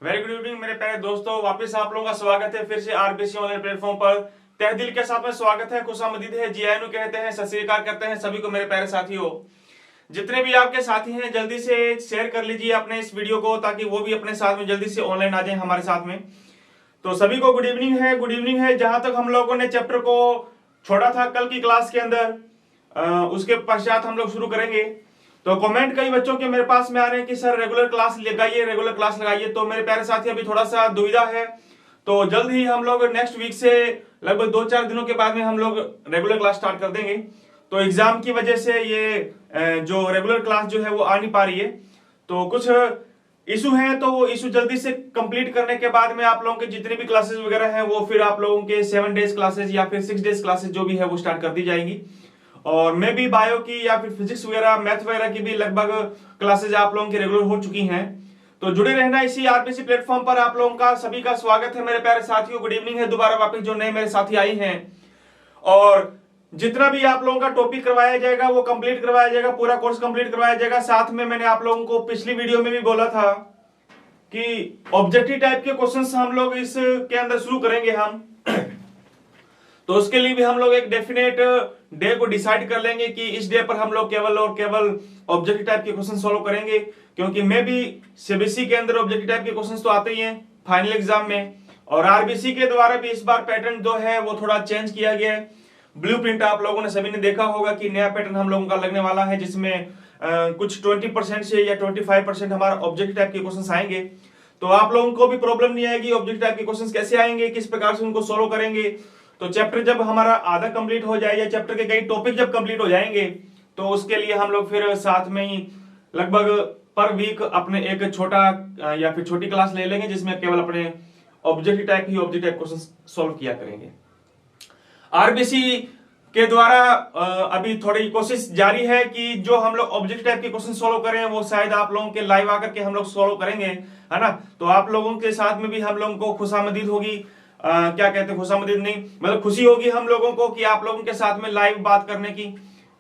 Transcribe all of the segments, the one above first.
Very good evening मेरे प्यारे दोस्तों, वापस आप लोगों का स्वागत है फिर से आरबीसी ऑनलाइन प्लेटफॉर्म पर। तहे दिल के साथ में स्वागत है, खुशामदीद है, जीआईएनयू कहते हैं, सत श्री अकाल करते हैं सभी को मेरे प्यारे साथियों। जितने भी आपके साथी हैं जल्दी से शेयर कर लीजिए अपने इस वीडियो को, ताकि वो भी अपने साथ में जल्दी से ऑनलाइन आ जाए हमारे साथ में। तो सभी को गुड इवनिंग है, गुड इवनिंग है। जहां तक हम लोगों ने चैप्टर को छोड़ा था कल की क्लास के अंदर, उसके पश्चात हम लोग शुरू करेंगे। तो कमेंट कई बच्चों के मेरे पास में आ रहे हैं कि सर रेगुलर क्लास लगाइए, रेगुलर क्लास लगाइए। तो मेरे प्यारे साथी अभी थोड़ा सा दुविधा है, तो जल्द ही हम लोग नेक्स्ट वीक से लगभग 2-4 दिनों के बाद में हम लोग रेगुलर क्लास स्टार्ट कर देंगे। तो एग्जाम की वजह से ये जो रेगुलर क्लास जो है वो आ नहीं पा रही है, तो कुछ इशू है। तो वो इशू जल्दी से कंप्लीट करने के बाद में आप लोगों के जितने भी क्लासेस वगैरह हैं वो फिर आप लोगों के 7 डेज क्लासेस या फिर 6 डेज क्लासेस जो भी है वो स्टार्ट कर दी जाएंगी। और मैं भी बायो की या फिर फिजिक्स वगैरह मैथ वगैरह की भी लगभग क्लासेज आप लोगों की रेगुलर हो चुकी हैं। तो जुड़े रहना इसी आरबीसी प्लेटफॉर्म पर। आप लोगों का सभी का स्वागत है मेरे प्यारे साथियों, गुड इवनिंग है दोबारा वापस जो नए मेरे साथी आई हैं। और जितना भी आप लोगों का टॉपिक करवाया जाएगा वो कंप्लीट करवाया जाएगा, पूरा कोर्स कंप्लीट करवाया जाएगा। साथ में मैंने आप लोगों को पिछली वीडियो में भी बोला था कि ऑब्जेक्टिव टाइप के क्वेश्चंस हम लोग इसके अंदर शुरू करेंगे हम। तो उसके लिए भी हम लोग एक डेफिनेट डे को डिसाइड कर लेंगे कि इस डे पर हम लोग केवल और केवल ऑब्जेक्टिव टाइप के क्वेश्चन सॉल्व करेंगे, क्योंकि मैं भी सीबीएसई के अंदर ऑब्जेक्टिव टाइप के क्वेश्चंस तो आते ही हैं फाइनल एग्जाम में। और आरबीसी के द्वारा भी इस बार पैटर्न जो है वो थोड़ा चेंज किया गया है। ब्लूप्रिंट आप लोगों ने सभी ने देखा होगा कि नया पैटर्न हम लोगों का लगने वाला है, जिसमें कुछ 20% से या 25% हमारा ऑब्जेक्टिव टाइप के क्वेश्चन आएंगे। तो आप लोगों को भी प्रॉब्लम नहीं आएगी ऑब्जेक्टिव टाइप के क्वेश्चन कैसे आएंगे, किस प्रकार से उनको सोल्व करेंगे। तो चैप्टर जब हमारा आधा कंप्लीट हो जाए या चैप्टर के कई टॉपिक जब कंप्लीट हो जाएंगे, तो उसके लिए हम लोग फिर साथ में ही लगभग पर वीक अपने एक छोटा या फिर छोटी क्लास ले लेंगे, जिसमें केवल अपने ऑब्जेक्टिव टाइप क्वेश्चन सॉल्व किया करेंगे। आरबीसी के द्वारा अभी थोड़ी कोशिश जारी है कि जो हम लोग ऑब्जेक्टिव टाइप के क्वेश्चन सॉल्व करें वो शायद आप लोगों के लाइव आकर के हम लोग सॉल्व करेंगे, है ना। तो आप लोगों के साथ में भी हम लोगों को खुशामदीद होगी, क्या कहते हैं, खुशामदीद नहीं मतलब खुशी होगी हम लोगों को कि आप लोगों के साथ में लाइव बात करने की।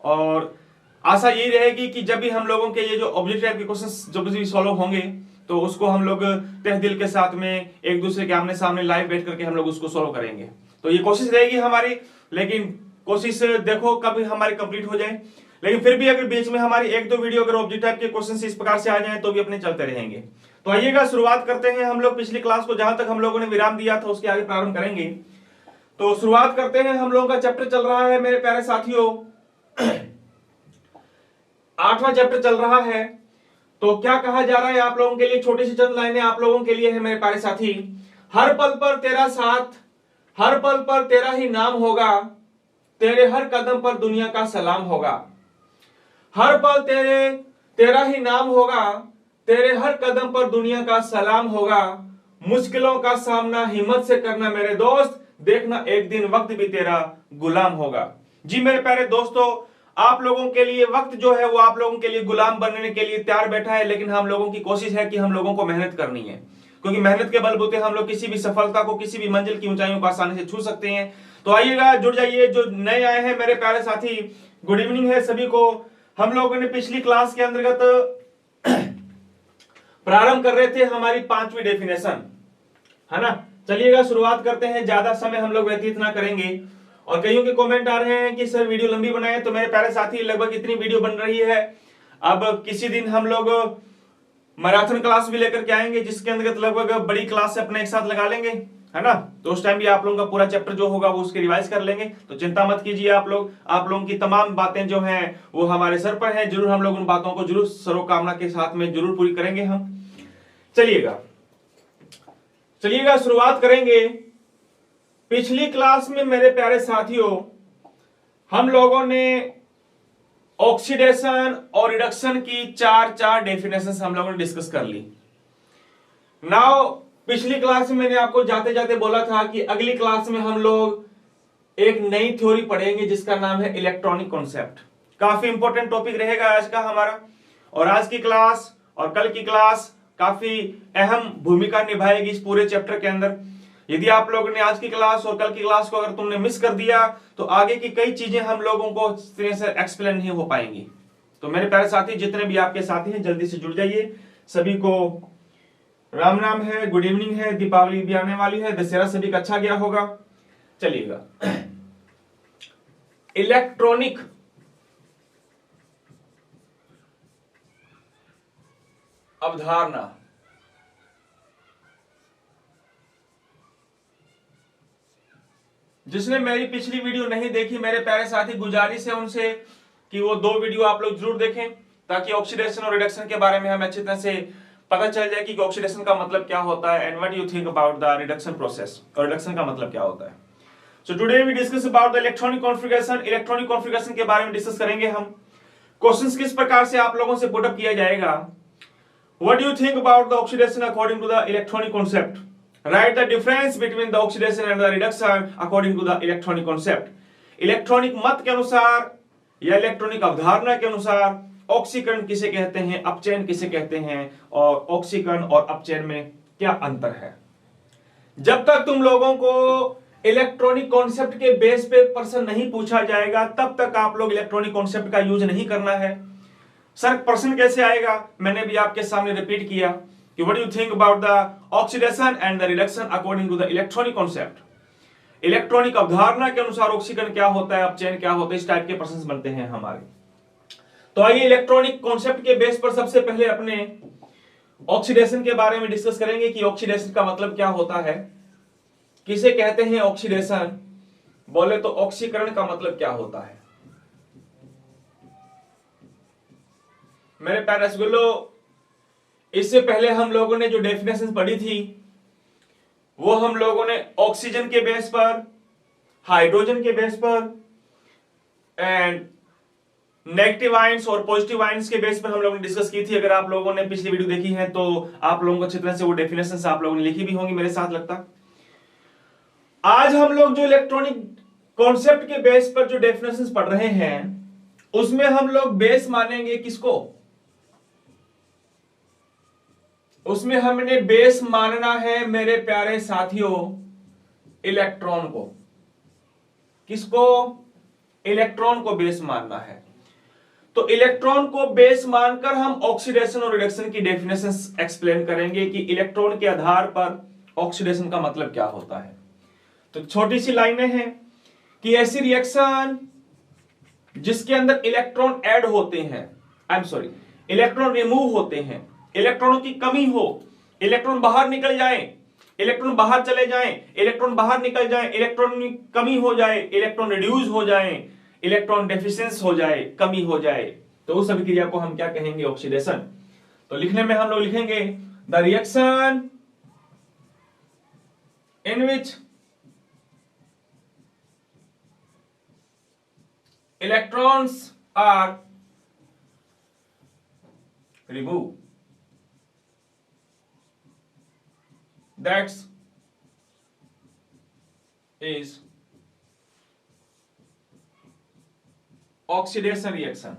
और आशा यही रहेगी कि जब भी हम लोगों के ये जो ऑब्जेक्टिव टाइप के क्वेश्चन जब भी सॉल्व होंगे तो उसको हम लोग तहे दिल के साथ में एक दूसरे के आमने सामने लाइव बैठ करके हम लोग उसको सॉल्व करेंगे। तो ये कोशिश रहेगी हमारी, लेकिन कोशिश देखो कभी हमारी कंप्लीट हो जाए। लेकिन फिर भी अगर बीच में हमारी 1-2 वीडियो अगर ऑब्जेक्टिव टाइप के क्वेश्चन इस प्रकार से आ जाए तो भी अपने चलते रहेंगे। तो आइएगा शुरुआत करते हैं हम लोग पिछली क्लास को, जहां तक हम लोगों ने विराम दिया था उसके आगे प्रारंभ करेंगे। तो शुरुआत करते हैं। हम लोगों का चैप्टर चल रहा है मेरे प्यारे साथियों 8वां चैप्टर चल रहा है। तो क्या कहा जा रहा है आप लोगों के लिए, छोटी सी चंद लाइनें आप लोगों के लिए है मेरे प्यारे साथी। हर पल पर तेरा साथ, हर पल पर तेरा ही नाम होगा, तेरे हर कदम पर दुनिया का सलाम होगा। हर पल तेरा ही नाम होगा, तेरे हर कदम पर दुनिया का सलाम होगा। मुश्किलों का सामना हिम्मत से करना मेरे दोस्त, देखना एक दिन वक्त भी तेरा गुलाम होगा। जी मेरे प्यारे दोस्तों, आप लोगों के लिए वक्त जो है वो आप लोगों के लिए गुलाम बनने के लिए तैयार बैठा है, लेकिन हम लोगों की कोशिश है कि हम लोगों को मेहनत करनी है, क्योंकि मेहनत के बलबूते हम लोग किसी भी सफलता को, किसी भी मंजिल की ऊंचाइयों को आसानी से छू सकते हैं। तो आइएगा, जुड़ जाइए। जो नए आए हैं मेरे प्यारे साथी, गुड इवनिंग है सभी को। हम लोगों ने पिछली क्लास के अंतर्गत प्रारंभ कर रहे थे हमारी 5वीं डेफिनेशन, है ना। चलिएगा शुरुआत करते हैं, ज्यादा समय हम लोग व्यतीत ना करेंगे। और कईयों के कमेंट आ रहे हैं कि सर वीडियो लंबी बनाए, तो मेरे प्यारे साथी लगभग इतनी वीडियो बन रही है। अब किसी दिन हम लोग मैराथन क्लास भी लेकर के आएंगे, जिसके अंतर्गत लगभग बड़ी क्लास से अपने एक साथ लगा लेंगे, है ना। तो उस टाइम भी आप लोगों का पूरा चैप्टर जो होगा वो उसके रिवाइज कर लेंगे। तो चिंता मत कीजिए आप लोग, आप लोगों की तमाम बातें जो हैं वो हमारे सर पर है। जरूर हम लोग उन बातों को जरूर सरोकामना के साथ में जरूर पूरी करेंगे हम। चलिएगा शुरुआत करेंगे। पिछली क्लास में मेरे प्यारे साथियों हम लोगों ने ऑक्सीडेशन और रिडक्शन की चार डेफिनेशन हम लोगों ने डिस्कस कर ली। नाउ पिछली क्लास में मैंने आपको जाते जाते बोला था कि अगली क्लास में हम लोग एक नई थ्योरी पढ़ेंगे जिसका नाम है इलेक्ट्रॉनिक कॉन्सेप्ट। काफी इंपॉर्टेंट टॉपिक रहेगा आज का हमारा, और आज की क्लास और कल की क्लास काफी अहम भूमिका निभाएगी इस पूरे चैप्टर के अंदर। यदि आप लोगों ने आज की क्लास और कल की क्लास को अगर तुमने मिस कर दिया तो आगे की कई चीजें हम लोगों को एक्सप्लेन नहीं हो पाएंगी। तो मेरे प्यारे साथी, जितने भी आपके साथी हैं जल्दी से जुड़ जाइए। सभी को राम राम है, गुड इवनिंग है, दीपावली भी आने वाली है, दशहरा सभी का अच्छा गया होगा। चलिएगा, इलेक्ट्रॉनिक अवधारणा। जिसने मेरी पिछली वीडियो नहीं देखी, मेरे प्यारे साथी, गुजारिश है उनसे कि वो 2 वीडियो आप लोग जरूर देखें, ताकि ऑक्सीडेशन और रिडक्शन के बारे में हमें अच्छी तरह से पता चल जाए कि ऑक्सीडेशन का मतलब क्या होता है and what you think about the reduction process, और रिडक्शन का मतलब क्या होता है। So today we discuss about the electronic configuration. Electronic configuration के बारे में डिस्कस करेंगे हम। क्वेश्चंस किस प्रकार से आप लोगों से पुटअप किया जाएगा। What do you think about the oxidation according to the electronic concept. Write the difference between the oxidation and the reduction according to the electronic concept. Electronic मत के अनुसार या इलेक्ट्रॉनिक अवधारणा के अनुसार ऑक्सीकरण किसे कहते हैं, अपचयन किसे कहते हैं, और ऑक्सीकरण और अपचयन में क्या अंतर है। जब तक तुम लोगों को इलेक्ट्रॉनिक कॉन्सेप्ट के बेस पे प्रश्न नहीं पूछा जाएगा, तब तक आप लोग इलेक्ट्रॉनिक कॉन्सेप्ट का यूज नहीं करना है। सर प्रश्न कैसे आएगा, मैंने भी आपके सामने रिपीट किया कि what do you think about the oxidation and the reduction according to the electronic concept। Electronic अवधारणा के अनुसार ऑक्सीकरण क्या होता है, अपचयन क्या होता है, इस टाइप के प्रश्न बनते हैं हमारे। तो आइए इलेक्ट्रॉनिक कॉन्सेप्ट के बेस पर सबसे पहले अपने ऑक्सीडेशन के बारे में डिस्कस करेंगे कि ऑक्सीडेशन का मतलब क्या होता है, किसे कहते हैं ऑक्सीडेशन। बोले तो ऑक्सीकरण का मतलब क्या होता है। मेरे प्यारे रसगुल्लो, इससे पहले हम लोगों ने जो डेफिनेशन पढ़ी थी वो हम लोगों ने ऑक्सीजन के बेस पर, हाइड्रोजन के बेस पर एंड नेगेटिव आयंस और पॉजिटिव आयंस के बेस पर हम लोगों ने डिस्कस की थी। अगर आप लोगों ने पिछली वीडियो देखी है तो आप लोगों को अच्छी तरह से वो डेफिनेशन आप लोगों ने लिखी भी होंगी मेरे साथ लगता। आज हम लोग जो इलेक्ट्रॉनिक कॉन्सेप्ट के बेस पर जो डेफिनेशन पढ़ रहे हैं उसमें हम लोग बेस मानेंगे किसको, उसमें हमने बेस मानना है मेरे प्यारे साथियों इलेक्ट्रॉन को। किसको, इलेक्ट्रॉन को बेस मानना है। तो इलेक्ट्रॉन को बेस मानकर हम ऑक्सीडेशन और रिडक्शन की डेफिनेशन एक्सप्लेन करेंगे कि इलेक्ट्रॉन के आधार पर ऑक्सीडेशन का मतलब क्या होता है। तो छोटी सी लाइनें हैं कि ऐसी रिएक्शन जिसके अंदर इलेक्ट्रॉन ऐड होते हैं, I am sorry, electron remove होते हैं, इलेक्ट्रॉनों की कमी हो, इलेक्ट्रॉन बाहर निकल जाए, इलेक्ट्रॉन बाहर चले जाएं, इलेक्ट्रॉन बाहर निकल जाएं, इलेक्ट्रॉन की कमी हो जाए, इलेक्ट्रॉन रिड्यूस हो जाए, इलेक्ट्रॉन डेफिशिएंसी हो जाए, कमी हो जाए, तो उस अभिक्रिया को हम क्या कहेंगे, ऑक्सीडेशन। तो लिखने में हम लोग लिखेंगे the reaction in which electrons are remove, that is oxidation reaction।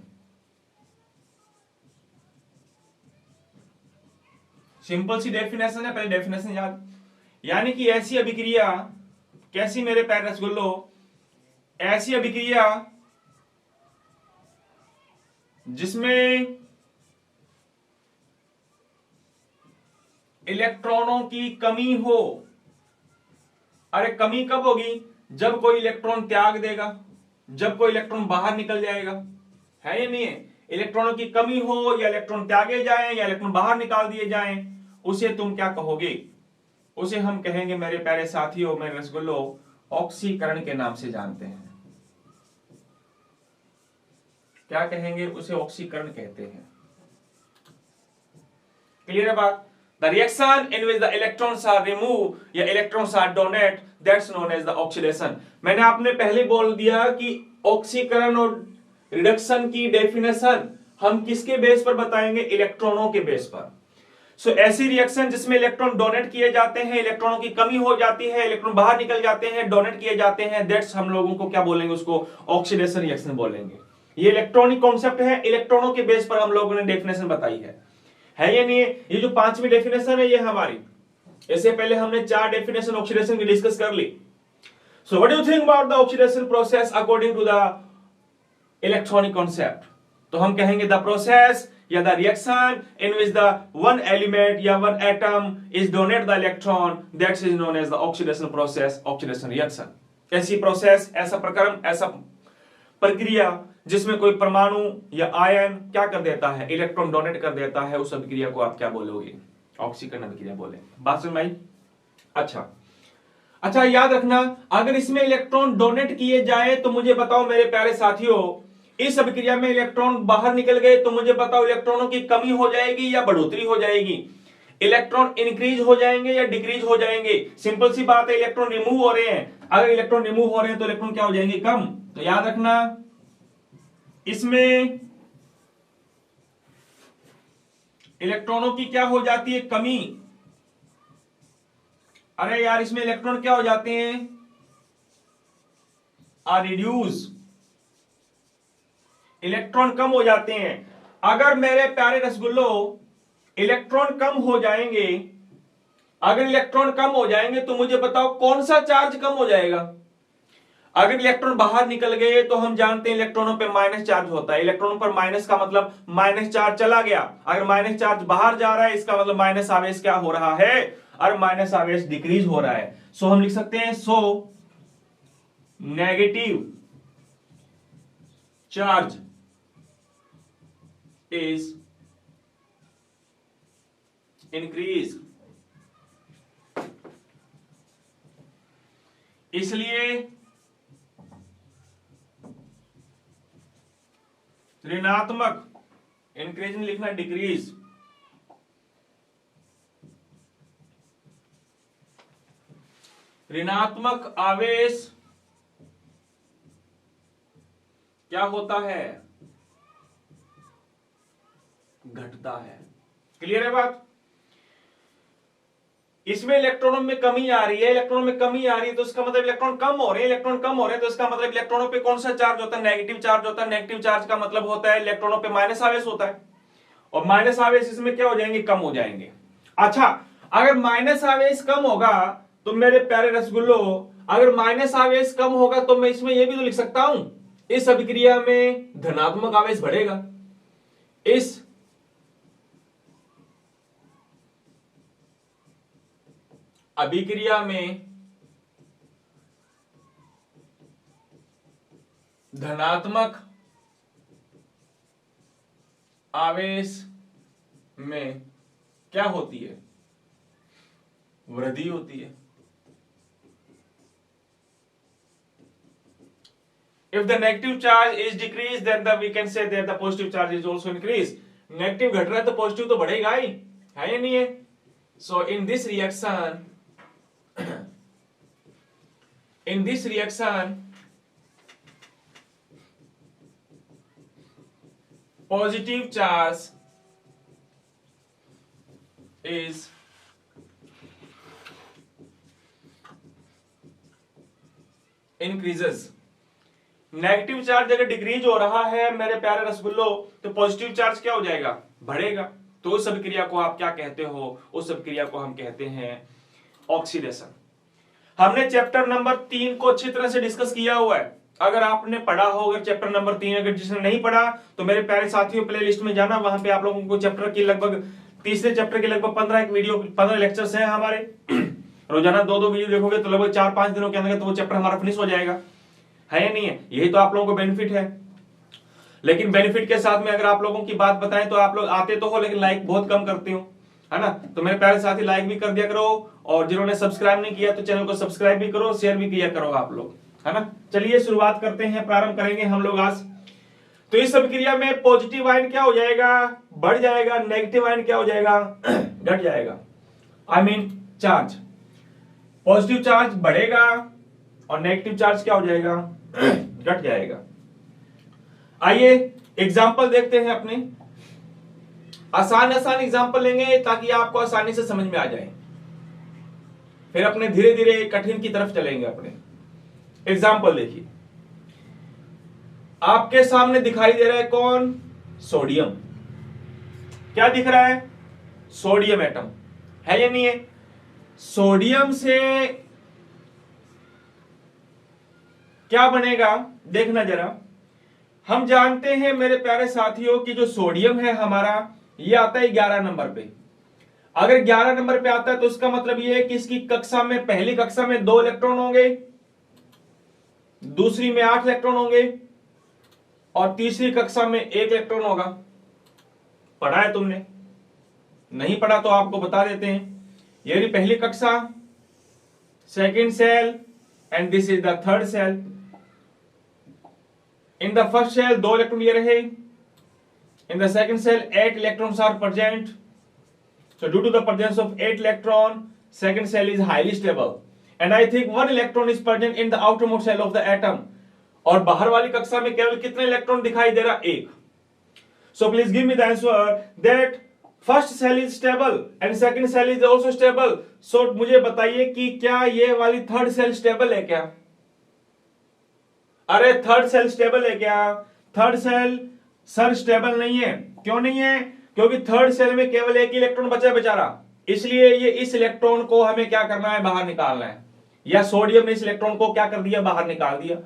Simple सी डेफिनेशन है, पहले डेफिनेशन याद। यानी कि ऐसी अभिक्रिया, कैसी मेरे प्यारे रसगुल्लो, ऐसी अभिक्रिया जिसमें इलेक्ट्रॉनों की कमी हो। अरे कमी कब होगी, जब कोई इलेक्ट्रॉन त्याग देगा, जब कोई इलेक्ट्रॉन बाहर निकल जाएगा, है या नहीं है। इलेक्ट्रॉनों की कमी हो या इलेक्ट्रॉन त्यागे जाएं या इलेक्ट्रॉन बाहर निकाल दिए जाएं, उसे तुम क्या कहोगे, उसे हम कहेंगे मेरे प्यारे साथियों, मेरे रसगुल्लो, ऑक्सीकरण के नाम से जानते हैं। क्या कहेंगे, उसे ऑक्सीकरण कहते हैं। क्लियर है बात। The reaction in which the electrons are removed या electrons are donate, that's known as the oxidation। मैंने आपने पहले बोल दिया कि ऑक्सीकरण और रिडक्शन की डेफिनेशन हम किसके बेस पर बताएंगे, इलेक्ट्रॉनों के बेस पर। सो ऐसी रिएक्शन जिसमें इलेक्ट्रॉन डोनेट किए जाते हैं, इलेक्ट्रॉनों की कमी हो जाती है, इलेक्ट्रॉन बाहर निकल जाते हैं, डोनेट किए जाते हैं, दैट्स हम लोगों को क्या बोलेंगे, उसको ऑक्सीडेशन रिएक्शन बोलेंगे। ये इलेक्ट्रॉनिक कॉन्सेप्ट है, इलेक्ट्रॉनों के बेस पर हम लोगों ने डेफिनेशन बताई है या नहीं। ये जो 5वीं डेफिनेशन है ये हमारी, इससे पहले हमने 4 डेफिनेशन ऑक्सीडेशन की डिस्कस कर ली। So what do you think about the oxidation process according to the electronic concept. तो हम कहेंगे द प्रोसेस या the reaction in which the one element या one atom is donate the electron, that's is known as the oxidation process, oxidation reaction. ऐसी process, ऐसा प्रक्रम, ऐसा प्रक्रिया जिसमें कोई परमाणु या आयन क्या कर देता है, इलेक्ट्रॉन डोनेट कर देता है, उस अभिक्रिया को आप क्या बोलोगे, ऑक्सीकरण अभिक्रिया बोले। बात समझ में आई? अच्छा याद रखना, अगर इसमें इलेक्ट्रॉन डोनेट किए जाए तो मुझे बताओ मेरे प्यारे साथियों, इस अभिक्रिया में इलेक्ट्रॉन बाहर निकल गए तो मुझे बताओ इलेक्ट्रॉनों की कमी हो जाएगी या बढ़ोतरी हो जाएगी, इलेक्ट्रॉन इंक्रीज हो जाएंगे या डिक्रीज हो जाएंगे? सिंपल सी बात है, इलेक्ट्रॉन रिमूव हो रहे हैं, अगर इलेक्ट्रॉन रिमूव हो रहे हैं तो इलेक्ट्रॉन क्या हो जाएंगे, कम। तो याद रखना इसमें इलेक्ट्रॉनों की क्या हो जाती है, कमी। अरे यार इसमें इलेक्ट्रॉन क्या हो जाते हैं, आर रिड्यूस, इलेक्ट्रॉन कम हो जाते हैं। अगर मेरे प्यारे रसगुल्लो इलेक्ट्रॉन कम हो जाएंगे, अगर इलेक्ट्रॉन कम हो जाएंगे तो मुझे बताओ कौन सा चार्ज कम हो जाएगा? अगर इलेक्ट्रॉन बाहर निकल गए तो हम जानते हैं इलेक्ट्रॉनों पे माइनस चार्ज होता है, इलेक्ट्रॉनों पर माइनस का मतलब माइनस चार्ज चला गया। अगर माइनस चार्ज बाहर जा रहा है इसका मतलब माइनस आवेश क्या हो रहा है, और माइनस आवेश डिक्रीज हो रहा है। सो हम लिख सकते हैं so negative charge is increase, इसलिए ऋणात्मक, इंक्रीज नहीं लिखना, डिक्रीज, ऋणात्मक आवेश क्या होता है, घटता है। क्लियर है बात? इसमें इलेक्ट्रॉनों में कमी आ रही है, इलेक्ट्रॉनों में कमी आ रही है तो इसका मतलब इलेक्ट्रॉन कम हो रहे हैं, इलेक्ट्रॉन कम हो रहे हैं तो इसका मतलब इलेक्ट्रॉनों पे कौन सा चार्ज होता है, नेगेटिव चार्ज होता है। नेगेटिव चार्ज का मतलब होता है इलेक्ट्रॉनों पे माइनस आवेश होता है, और माइनस आवेश इसमें क्या हो जाएंगे, कम हो जाएंगे। अच्छा अगर माइनस आवेश कम होगा तो मेरे प्यारे रसगुल्लो, अगर माइनस आवेश कम होगा तो मैं इसमें यह भी तो लिख सकता हूं, इस अभिक्रिया में धनात्मक आवेश बढ़ेगा, इस अभिक्रिया में धनात्मक आवेश में क्या होती है, वृद्धि होती है। If the negative charge is decreased, then we can say that the positive charge is also increased. Negative घट रहा है तो पॉजिटिव तो बढ़ेगा ही, है या नहीं है? So in this reaction, positive charge is increases. Negative charge अगर डिक्रीज हो रहा है मेरे प्यारे रसगुल्लो तो पॉजिटिव चार्ज क्या हो जाएगा, बढ़ेगा। तो उस अभिक्रिया को आप क्या कहते हो, उस अभिक्रिया को हम कहते हैं ऑक्सीडेशन। हमने चैप्टर नंबर 3 को अच्छी तरह से डिस्कस किया हुआ है, अगर आपने पढ़ा हो, अगर चैप्टर नंबर 3 अगर जिसने नहीं पढ़ा तो मेरे प्यारे साथियों प्लेलिस्ट में जाना, वहां पे आप लोगों को चैप्टर की लगभग तीसरे चैप्टर के लगभग 15 लेक्चर्स हैं हमारे। रोजाना 2-2 वीडियो देखोगे तो लगभग 4-5 दिनों के अंदर तो वो चैप्टर हमारा फिनिश हो जाएगा, है या नहीं है? यही तो आप लोगों को बेनिफिट है। लेकिन बेनिफिट के साथ में अगर आप लोगों की बात बताएं तो आप लोग आते तो हो लेकिन लाइक बहुत कम करते हो, है ना? तो मेरे प्यारे साथी लाइक भी कर दिया करो, और जिन्होंने सब्सक्राइब नहीं किया तो चैनल को सब्सक्राइब भी करो, शेयर भी किया करो आप लोग, है ना? चलिए शुरुआत करते हैं, प्रारंभ करेंगे हम लोग आज। तो इस अभिक्रिया में पॉजिटिव आयन क्या हो जाएगा, बढ़ जाएगा, नेगेटिव आयन क्या हो जाएगा, घट जाएगा। I mean charge, positive charge बढ़ेगा और नेगेटिव चार्ज क्या हो जाएगा, घट जाएगा। आइए एग्जाम्पल देखते हैं अपने, आसान एग्जाम्पल लेंगे ताकि आपको आसानी से समझ में आ जाए, फिर अपने धीरे धीरे कठिन की तरफ चलेंगे अपने। एग्जाम्पल देखिए, आपके सामने दिखाई दे रहा है कौन, सोडियम। क्या दिख रहा है, सोडियम एटम, है या नहीं है? सोडियम से क्या बनेगा देखना जरा, हम जानते हैं मेरे प्यारे साथियों कि जो सोडियम है हमारा, ये आता है 11 नंबर पे। अगर 11 नंबर पे आता है तो इसका मतलब ये है कि इसकी कक्षा में, पहली कक्षा में 2 इलेक्ट्रॉन होंगे, दूसरी में 8 इलेक्ट्रॉन होंगे और तीसरी कक्षा में 1 इलेक्ट्रॉन होगा। पढ़ा है तुमने? नहीं पढ़ा तो आपको बता देते हैं। ये रही पहली कक्षा, second shell, and this is the third shell. In the first shell 2 electron ये रहे, in the second shell 8 electrons are present. So due to the presence of 8 electron, second cell is highly stable, and I think 1 electron is present in the outermost shell of the atom. और बाहर वाली कक्षा में केवल कितने electron दिखाई दे रहा? 1. So please give me the answer that first cell is stable and second cell is also stable. So मुझे बताइए कि क्या ये वाली थर्ड सेल स्टेबल है क्या? अरे थर्ड सेल स्टेबल है क्या? थर्ड सेल सर स्टेबल नहीं है। क्यों नहीं है? क्योंकि थर्ड सेल में केवल 1 इलेक्ट्रॉन बचा बेचारा, इसलिए ये इस इलेक्ट्रॉन को हमें क्या करना है? बाहर निकालना है। या सोडियम ने इस इलेक्ट्रॉन को क्या कर दिया? बाहर निकाल दिया।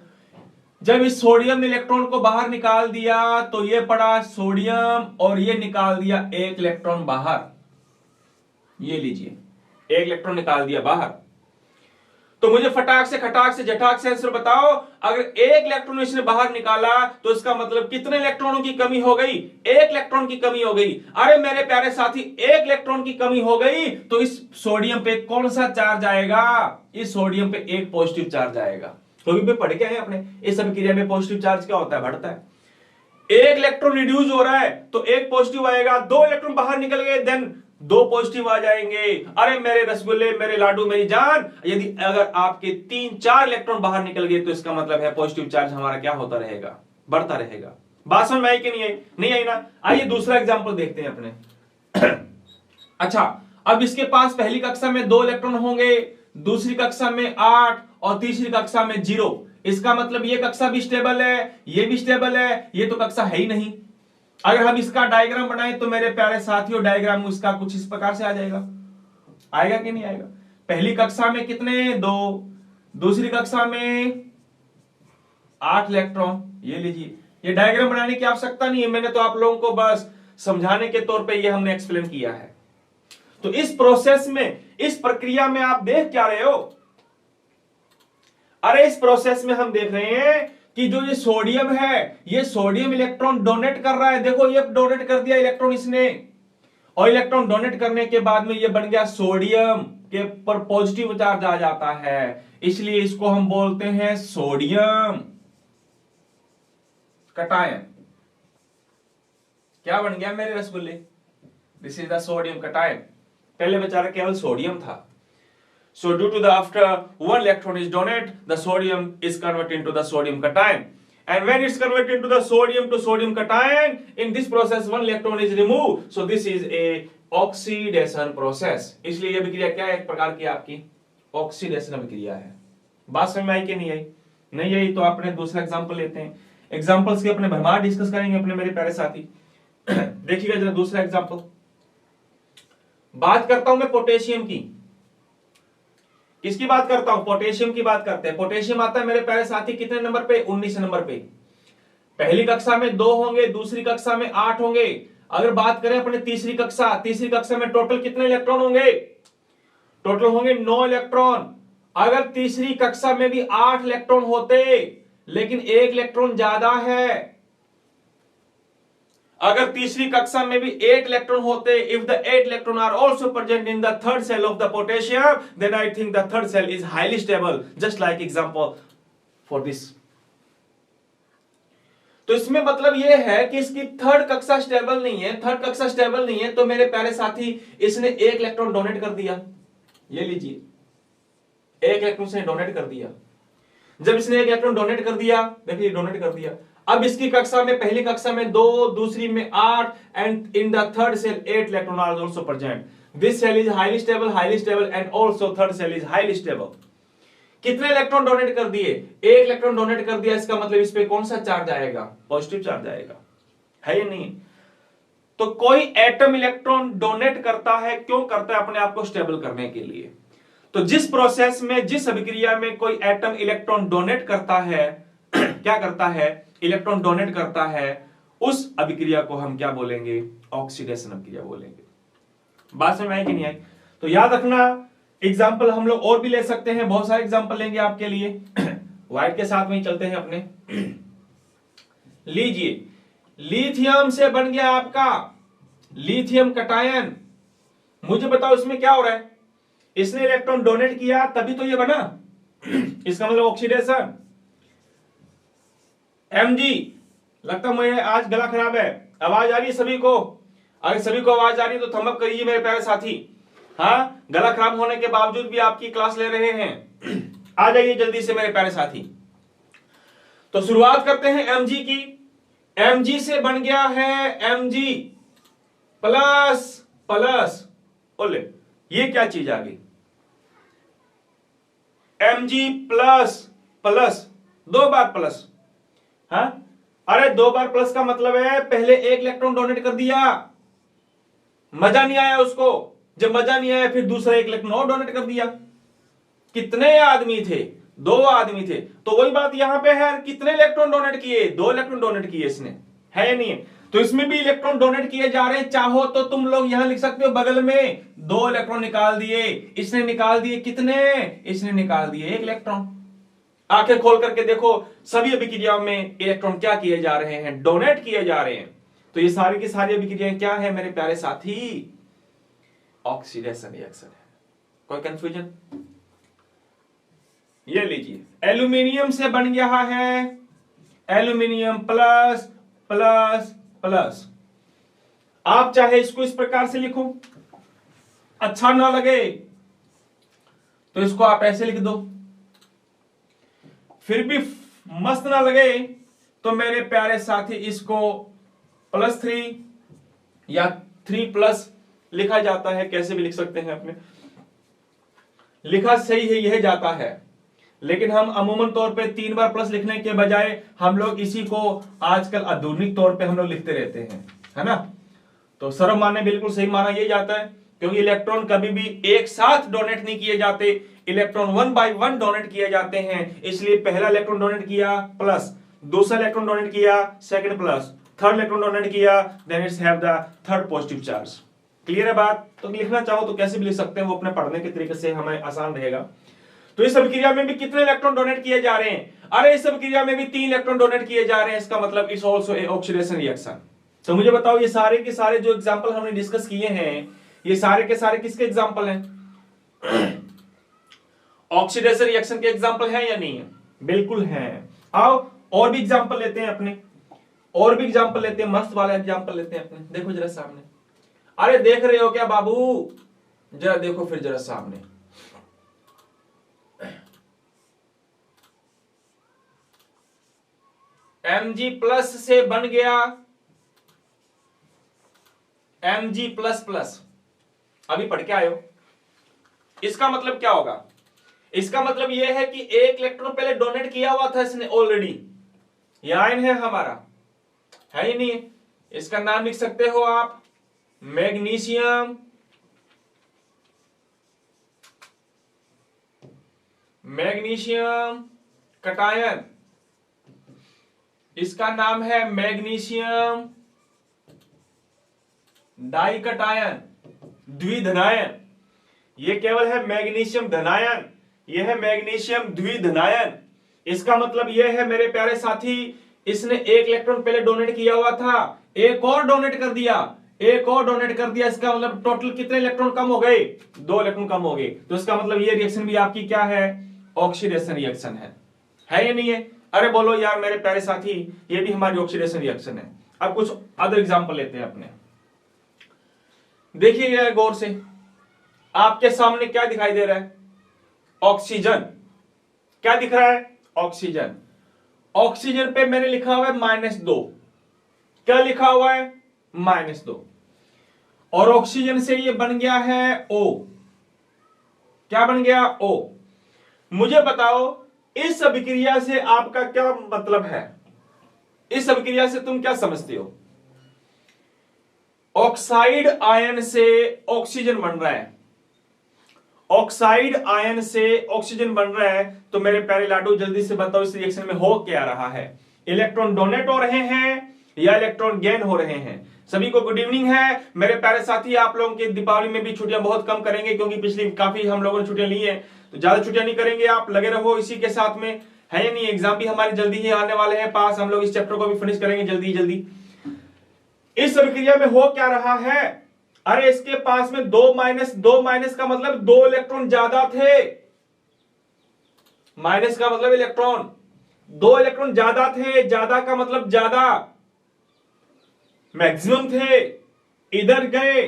जब इस सोडियम ने इलेक्ट्रॉन को बाहर निकाल दिया तो ये पड़ा सोडियम और ये निकाल दिया 1 इलेक्ट्रॉन बाहर। ये लीजिए, 1 इलेक्ट्रॉन निकाल दिया बाहर। तो मुझे फटाक से खटाक से झटाक से आंसर बताओ, अगर 1 इलेक्ट्रॉन इसने बाहर निकाला तो इसका मतलब कितने इलेक्ट्रॉनों की कमी हो गई? 1 इलेक्ट्रॉन की कमी हो गई। अरे मेरे प्यारे साथी, 1 इलेक्ट्रॉन की कमी हो गई तो इस सोडियम पे कौन सा चार्ज आएगा? इस सोडियम पे 1 पॉजिटिव चार्ज आएगा। तो भी पढ़ के आए अपने, इस अभिक्रिया में पॉजिटिव चार्ज क्या होता है? बढ़ता है। 1 इलेक्ट्रॉन रिड्यूस हो रहा है तो 1 पॉजिटिव आएगा, 2 इलेक्ट्रॉन बाहर निकल गए देन 2 पॉजिटिव आ जाएंगे। अरे मेरे रसगुल्ले, मेरे लाडू, मेरी जान, यदि अगर आपके 3-4 इलेक्ट्रॉन बाहर निकल गए तो इसका मतलब है पॉजिटिव चार्ज हमारा क्या होता रहेगा? बढ़ता रहेगा। बात समझ में आई कि नहीं आई? नहीं आई ना? आइए दूसरा एग्जांपल देखते हैं अपने। अच्छा, अब इसके पास पहली कक्षा में 2 इलेक्ट्रॉन होंगे, दूसरी कक्षा में 8 और तीसरी कक्षा में 0। इसका मतलब ये कक्षा भी स्टेबल है, ये भी स्टेबल है, ये तो कक्षा है ही नहीं। अगर हम इसका डायग्राम बनाएं तो मेरे प्यारे साथियों, डायग्राम इसका कुछ इस प्रकार से आ जाएगा। आएगा कि नहीं आएगा? पहली कक्षा में कितने? 2, दूसरी कक्षा में 8 इलेक्ट्रॉन। ये लीजिए, ये डायग्राम बनाने की आवश्यकता नहीं है, मैंने तो आप लोगों को बस समझाने के तौर पे ये हमने एक्सप्लेन किया है। तो इस प्रोसेस में, इस प्रक्रिया में आप देख क्या रहे हो? अरे इस प्रोसेस में हम देख रहे हैं कि जो ये सोडियम है, ये सोडियम इलेक्ट्रॉन डोनेट कर रहा है। देखो ये डोनेट कर दिया इलेक्ट्रॉन इसने, और इलेक्ट्रॉन डोनेट करने के बाद में ये बन गया सोडियम के पर पॉजिटिव चार्ज आ जाता है, इसलिए इसको हम बोलते हैं सोडियम कटायन। क्या बन गया मेरे रसगुल्ले? This is the sodium cation. पहले बेचारा केवल सोडियम था। So due to the after 1 electron is donated, the sodium is converted into the sodium cation. And when it's converted into the sodium to sodium cation, in this process 1 electron is removed. So this is a oxidation process. इसलिए यह अभिक्रिया क्या है? एक प्रकार की आपकी oxidation अभिक्रिया है। बात समझ में आई कि नहीं आई? नहीं आई तो अपने दूसरा एग्जांपल लेते हैं। एग्जांपल्स के अपने भरमार डिस्कस करेंगे अपने मेरे प्यारे साथी। देखिएगा जरा दूसरा एग्जांपल। बात करता हूं मैं पोटेशियम की। किसकी बात करता हूं? पोटेशियम की बात करते हैं। पोटेशियम आता है मेरे प्यारे साथी कितने नंबर पे? 19 नंबर पे। पहली कक्षा में 2 होंगे, दूसरी कक्षा में 8 होंगे। अगर बात करें अपने तीसरी कक्षा में टोटल कितने इलेक्ट्रॉन होंगे? टोटल होंगे 9 इलेक्ट्रॉन। अगर तीसरी कक्षा में भी 8 इलेक्ट्रॉन होते लेकिन 1 इलेक्ट्रॉन ज्यादा है, अगर तीसरी कक्षा में भी 8 इलेक्ट्रॉन होते, if the 8 electron are also present in the third cell of the potassium, then I think the third cell is highly stable, just like example for this. तो इसमें मतलब यह है कि इसकी थर्ड कक्षा स्टेबल नहीं है। थर्ड कक्षा स्टेबल नहीं है तो मेरे प्यारे साथी, इसने 1 इलेक्ट्रॉन डोनेट कर दिया। ये लीजिए, 1 इलेक्ट्रॉन से डोनेट कर दिया। जब इसने 1 इलेक्ट्रॉन डोनेट कर दिया, देखिए डोनेट कर दिया। अब इसकी कक्षा में, पहली कक्षा में 2, दूसरी में 8, and in the third shell 8 electron are also present. This shell is highly stable and also third shell is highly stable. कितने इलेक्ट्रॉन डोनेट कर दिए? 1 इलेक्ट्रॉन डोनेट कर दिया। इसका मतलब इस पे कौन सा चार्ज आएगा? पॉजिटिव चार्ज आएगा, है या नहीं? तो कोई एटम इलेक्ट्रॉन डोनेट करता है, क्यों करता है? अपने आप को स्टेबल करने के लिए। तो जिस प्रोसेस में, जिस अभिक्रिया में कोई एटम इलेक्ट्रॉन डोनेट करता है, क्या करता है? इलेक्ट्रॉन डोनेट करता है, उस अभिक्रिया को हम क्या बोलेंगे? ऑक्सीडेशन अभिक्रिया बोलेंगे। बात समझ में आई कि नहीं आई? तो याद रखना, एग्जाम्पल हम लोग और भी ले सकते हैं, बहुत सारे एग्जाम्पल लेंगे आपके लिए। व्हाइट के साथ में ही चलते हैं अपने। लीजिए, लिथियम से बन गया आपका लिथियम कटायन। मुझे बताओ इसमें क्या हो रहा है? इसने इलेक्ट्रॉन डोनेट किया तभी तो ये बना। इसका मतलब ऑक्सीडेशन। Mg, लगता है मुझे आज गला खराब है, आवाज आ रही है सभी को? अगर सभी को आवाज आ रही है तो थंब अप करिए मेरे प्यारे साथी। हाँ, गला खराब होने के बावजूद भी आपकी क्लास ले रहे हैं। आ जाइए जल्दी से मेरे प्यारे साथी। तो शुरुआत करते हैं Mg की। Mg से बन गया है Mg प्लस प्लस। बोले ये क्या चीज आ गई? Mg प्लस प्लस, 2 बार प्लस। हाँ, अरे 2 बार प्लस का मतलब है पहले 1 इलेक्ट्रॉन डोनेट कर दिया, मजा नहीं आया उसको। जब मजा नहीं आया फिर दूसरा 1 इलेक्ट्रॉन और डोनेट कर दिया। कितने आदमी थे? 2 आदमी थे। तो वही बात यहां पे है, कितने इलेक्ट्रॉन डोनेट किए? 2 इलेक्ट्रॉन डोनेट किए इसने, है या नहीं है? तो इसमें भी इलेक्ट्रॉन डोनेट किए जा रहे हैं। चाहो तो तुम लोग यहां लिख सकते हो बगल में 2 इलेक्ट्रॉन निकाल दिए। इसने निकाल दिए कितने? इसने निकाल दिए 1 इलेक्ट्रॉन। आंखें खोल करके देखो, सभी अभिक्रियाओं में इलेक्ट्रॉन क्या किए जा रहे हैं? डोनेट किए जा रहे हैं। तो ये सारी की सारी अभिक्रियाएं क्या है मेरे प्यारे साथी? ऑक्सीडेशन रिएक्शन है। कोई कंफ्यूजन? ये लीजिए, एल्यूमिनियम से बन गया है एल्यूमिनियम प्लस प्लस प्लस। आप चाहे इसको इस प्रकार से लिखो, अच्छा ना लगे तो इसको आप ऐसे लिख दो, फिर भी मस्त ना लगे तो मेरे प्यारे साथी इसको +3 या 3+ लिखा जाता है। कैसे भी लिख सकते हैं अपने, लिखा सही है यह जाता है। लेकिन हम अमूमन तौर पे 3 बार प्लस लिखने के बजाय हम लोग इसी को आजकल आधुनिक तौर पे हम लोग लिखते रहते हैं, है ना? तो सर्व मान्य बिल्कुल सही माना यह जाता है, क्योंकि इलेक्ट्रॉन कभी भी एक साथ डोनेट नहीं किए जाते, इलेक्ट्रॉन 1 बाय 1 डोनेट किए जाते हैं। इसलिए पहला इलेक्ट्रॉन डोनेट किया प्लस, दूसरा इलेक्ट्रॉन डोनेट किया second plus, third electron donate किया, then it's have the third positive charge. Clear है बात? तो लिखना चाहो तो कैसे भी लिख सकते हैं, वो अपने पढ़ने के तरीके से हमें आसान रहेगा। तो इस अभिक्रिया में भी कितने इलेक्ट्रॉन डोनेट किए जा रहे हैं? अरे इस अभिक्रिया में भी 3 इलेक्ट्रॉन डोनेट किए जा रहे हैं। इसका मतलब it's also a oxidation reaction. तो मुझे बताओ, ये सारे के सारे जो एग्जांपल हमने डिस्कस किए हैं, ये सारे के सारे किसके एग्जांपल हैं? ऑक्सीडेशन रिएक्शन के एग्जांपल हैं या नहीं है? बिल्कुल हैं। आओ और भी एग्जांपल लेते हैं अपने, और भी एग्जांपल लेते हैं, मस्त वाला एग्जांपल लेते हैं अपने। देखो जरा सामने, अरे देख रहे हो क्या बाबू? जरा देखो फिर जरा सामने। Mg प्लस से बन गया Mg प्लस प्लस। अभी पढ़ के आए हो? इसका मतलब क्या होगा? इसका मतलब यह है कि 1 इलेक्ट्रॉन पहले डोनेट किया हुआ था इसने ऑलरेडी। यह आयन है हमारा, है ही नहीं? इसका नाम लिख सकते हो आप मैग्नीशियम, मैग्नीशियम कटायन। इसका नाम है मैग्नीशियम डाइकटायन, द्विधनायन। ये केवल है मैग्नीशियम धनायन, यह है मैग्नीशियम द्विधनायन। इसका मतलब यह है मेरे प्यारे साथी, इसने 1 इलेक्ट्रॉन पहले डोनेट किया हुआ था, एक और डोनेट कर दिया, एक और डोनेट कर दिया। इसका मतलब टोटल कितने इलेक्ट्रॉन कम हो गए? 2 इलेक्ट्रॉन कम हो गए। तो इसका मतलब ये रिएक्शन भी आपकी क्या है? ऑक्सीडेशन रिएक्शन है या नहीं है? अरे बोलो यार मेरे प्यारे साथी, ये भी हमारी ऑक्सीडेशन रिएक्शन है। अब कुछ अदर एग्जांपल लेते हैं अपने। देखिए गौर से, आपके सामने क्या दिखाई दे रहा है? ऑक्सीजन। क्या दिख रहा है? ऑक्सीजन। ऑक्सीजन पे मैंने लिखा हुआ है -2। क्या लिखा हुआ है? -2। और ऑक्सीजन से ये बन गया है O। क्या बन गया? O। मुझे बताओ इस अभिक्रिया से आपका क्या मतलब है? इस अभिक्रिया से तुम क्या समझते हो? ऑक्साइड आयन से ऑक्सीजन बन रहा है, ऑक्साइड आयन से ऑक्सीजन बन रहा है। तो मेरे प्यारे लाडू जल्दी से बताओ इस रिएक्शन में हो क्या रहा है? इलेक्ट्रॉन डोनेट हो रहे हैं या इलेक्ट्रॉन गेन हो रहे हैं। सभी को गुड इवनिंग है मेरे प्यारे साथी। आप लोगों के दीपावली में भी छुट्टियां बहुत कम करेंगे, क्योंकि पिछली काफी हम लोगों ने छुट्टियां ली है, तो ज्यादा छुट्टियां नहीं करेंगे। आप लगे रहो इसी के साथ में, है या नहीं। एग्जाम भी हमारे जल्दी ही आने वाले हैं पास, हम लोग इस चैप्टर को भी फिनिश करेंगे जल्दी जल्दी। इस अभिक्रिया में हो क्या रहा है, अरे इसके पास में दो माइनस का मतलब दो इलेक्ट्रॉन ज्यादा थे। माइनस का मतलब इलेक्ट्रॉन, दो इलेक्ट्रॉन ज्यादा थे, ज्यादा का मतलब ज्यादा, मैक्सिमम थे, इधर गए।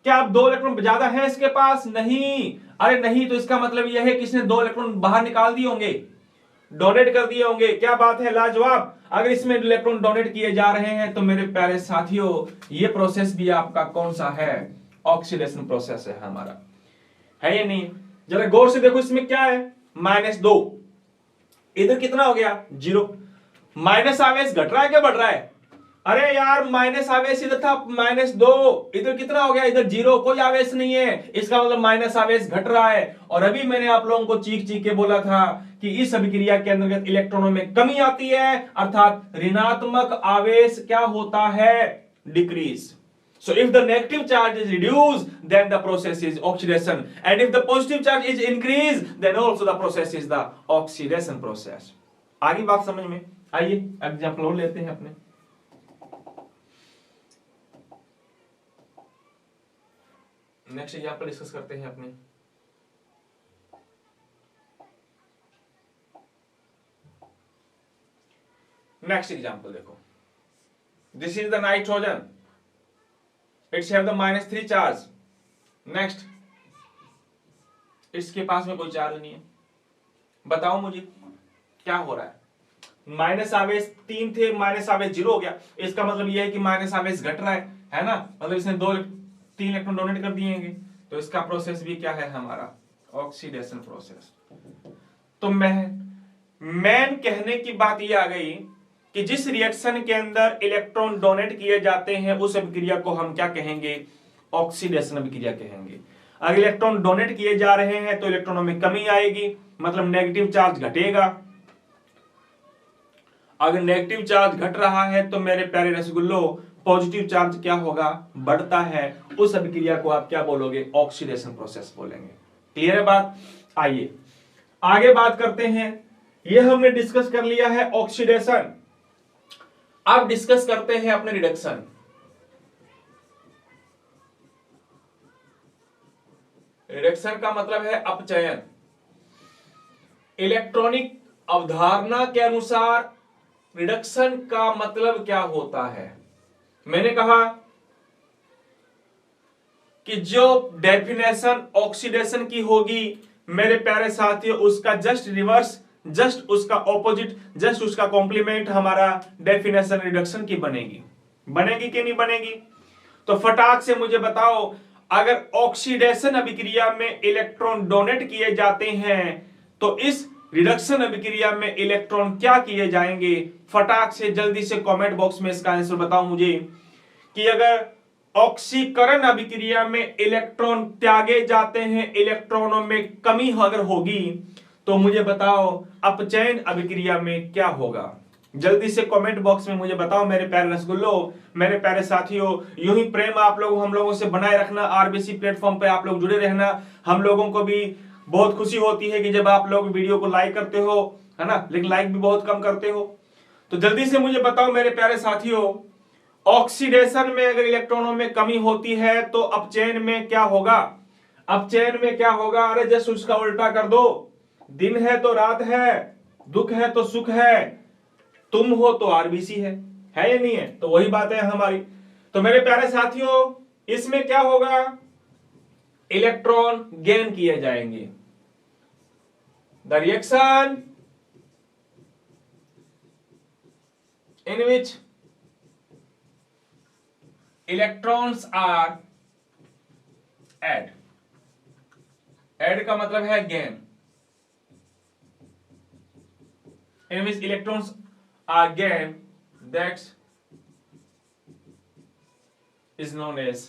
क्या अब दो इलेक्ट्रॉन ज्यादा है इसके पास? नहीं। अरे नहीं, तो इसका मतलब यह है कि इसने दो इलेक्ट्रॉन बाहर निकाल दिए होंगे, डोनेट कर दिए होंगे। क्या बात है, लाजवाब। अगर इसमें इलेक्ट्रॉन डोनेट किए जा रहे हैं तो मेरे प्यारे साथियों, ये प्रोसेस भी आपका कौन सा है? ऑक्सीडेशन प्रोसेस है हमारा, है या नहीं। जरा गौर से देखो, इसमें क्या है, -2, इधर कितना हो गया, 0। माइनस आवेश घट रहा है क्या बढ़ रहा है? अरे यार माइनस आवेश इधर था -2, इधर कितना हो गया, इधर 0, कोई आवेश नहीं है, इसका मतलब माइनस आवेश घट रहा है। और अभी मैंने आप लोगों को चीख चीख के बोला था कि इस अभिक्रिया के अंतर्गत इलेक्ट्रॉनों में कमी आती है, अर्थात ऋणात्मक आवेश क्या होता है, decrease. So if the negative charge is reduced, then the process is oxidation, and if the positive charge is increased, then also the process is the oxidation process. आगे बात समझ में आइए, एग्जाम्पल और लेते हैं अपने। नेक्स्ट एग्जाम्पल डिस्कस करते हैं अपने। नेक्स्ट एग्जाम्पल देखो, this is the nitrogen, it's have the -3 charge. Next, इसके पास में कोई चार्ज नहीं है। बताओ मुझे क्या हो रहा है? माइनस आवेश 3 थे, माइनस आवेश 0 हो गया। इसका मतलब यह है कि माइनस आवेश घट रहा है ना, मतलब इसने 3 इलेक्ट्रॉन डोनेट कर दिए हैं, तो इसका प्रोसेस भी क्या है हमारा, ऑक्सीडेशन प्रोसेस। तो मेन कहने की बात यह आ गई कि जिस रिएक्शन के अंदर इलेक्ट्रॉन डोनेट किए जाते हैं उस अभिक्रिया को हम क्या कहेंगे, ऑक्सीडेशन अभिक्रिया कहेंगे। अगर इलेक्ट्रॉन डोनेट किए जा रहे हैं तो इलेक्ट्रॉनों में कमी आएगी, मतलब नेगेटिव चार्ज घटेगा। अगर नेगेटिव चार्ज घट रहा है तो मेरे प्यारे रसगुल्लो पॉजिटिव चार्ज क्या होगा, बढ़ता है। उस अभिक्रिया को आप क्या बोलोगे, ऑक्सीडेशन प्रोसेस बोलेंगे। क्लियर है बात? आइए आगे बात करते हैं। यह हमने डिस्कस कर लिया है ऑक्सीडेशन। अब डिस्कस करते हैं अपने रिडक्शन। रिडक्शन का मतलब है अपचयन। इलेक्ट्रॉनिक अवधारणा के अनुसार रिडक्शन का मतलब क्या होता है? मैंने कहा कि जो डेफिनेशन ऑक्सीडेशन की होगी मेरे प्यारे साथियों, उसका जस्ट रिवर्स, जस्ट उसका ऑपोजिट, जस्ट उसका कॉम्प्लीमेंट हमारा डेफिनेशन रिडक्शन की बनेगी। बनेगी कि नहीं बनेगी? तो फटाक से मुझे बताओ, अगर ऑक्सीडेशन अभिक्रिया में इलेक्ट्रॉन डोनेट किए जाते हैं तो इस रिडक्शन अभिक्रिया में इलेक्ट्रॉन क्या किए जाएंगे? फटाक से जल्दी से कमेंट बॉक्स में इसका आंसर बताओ मुझे कि अगर ऑक्सीकरण अभिक्रिया में इलेक्ट्रॉन त्यागे जाते हैं, इलेक्ट्रॉनों में कमी अगर होगी, तो मुझे बताओ अपचयन अभिक्रिया में क्या होगा? जल्दी से कमेंट बॉक्स में मुझे बताओ मेरे प्यारे रसगुल्लो, मेरे प्यारे साथियों। यूं ही प्रेम आप लोग हम लोगों से बनाए रखना, आरबीसी प्लेटफॉर्म पे आप लोग जुड़े रहना। हम लोगों को भी बहुत खुशी होती है कि जब आप लोग वीडियो को लाइक करते हो, है ना, लेकिन लाइक भी बहुत कम करते हो। तो जल्दी से मुझे बताओ मेरे प्यारे साथियों, ऑक्सीडेशन में अगर इलेक्ट्रॉनों में कमी होती है तो अपचयन में क्या होगा? अपचयन में क्या होगा? अरे जस्ट उसका उल्टा कर दो। दिन है तो रात है, दुख है तो सुख है, तुम हो तो आरबीसी है या नहीं है? तो वही बात है हमारी। तो मेरे प्यारे साथियों, इसमें क्या होगा, इलेक्ट्रॉन गेन किए जाएंगे। The reaction in which electrons are add का मतलब है gain, in which electrons are gain, that is known as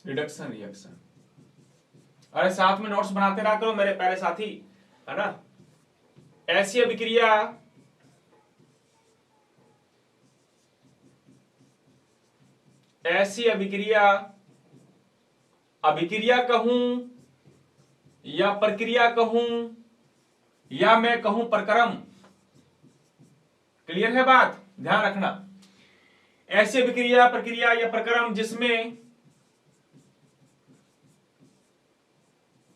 reduction reaction। अरे साथ में नोट्स बनाते रहा करो मेरे प्यारे साथी, है ना। ऐसी अभिक्रिया ऐसी अभिक्रिया, अभिक्रिया कहूं या प्रक्रिया कहूं या मैं कहूं प्रक्रम, क्लियर है बात, ध्यान रखना। ऐसी अभिक्रिया, प्रक्रिया या प्रक्रम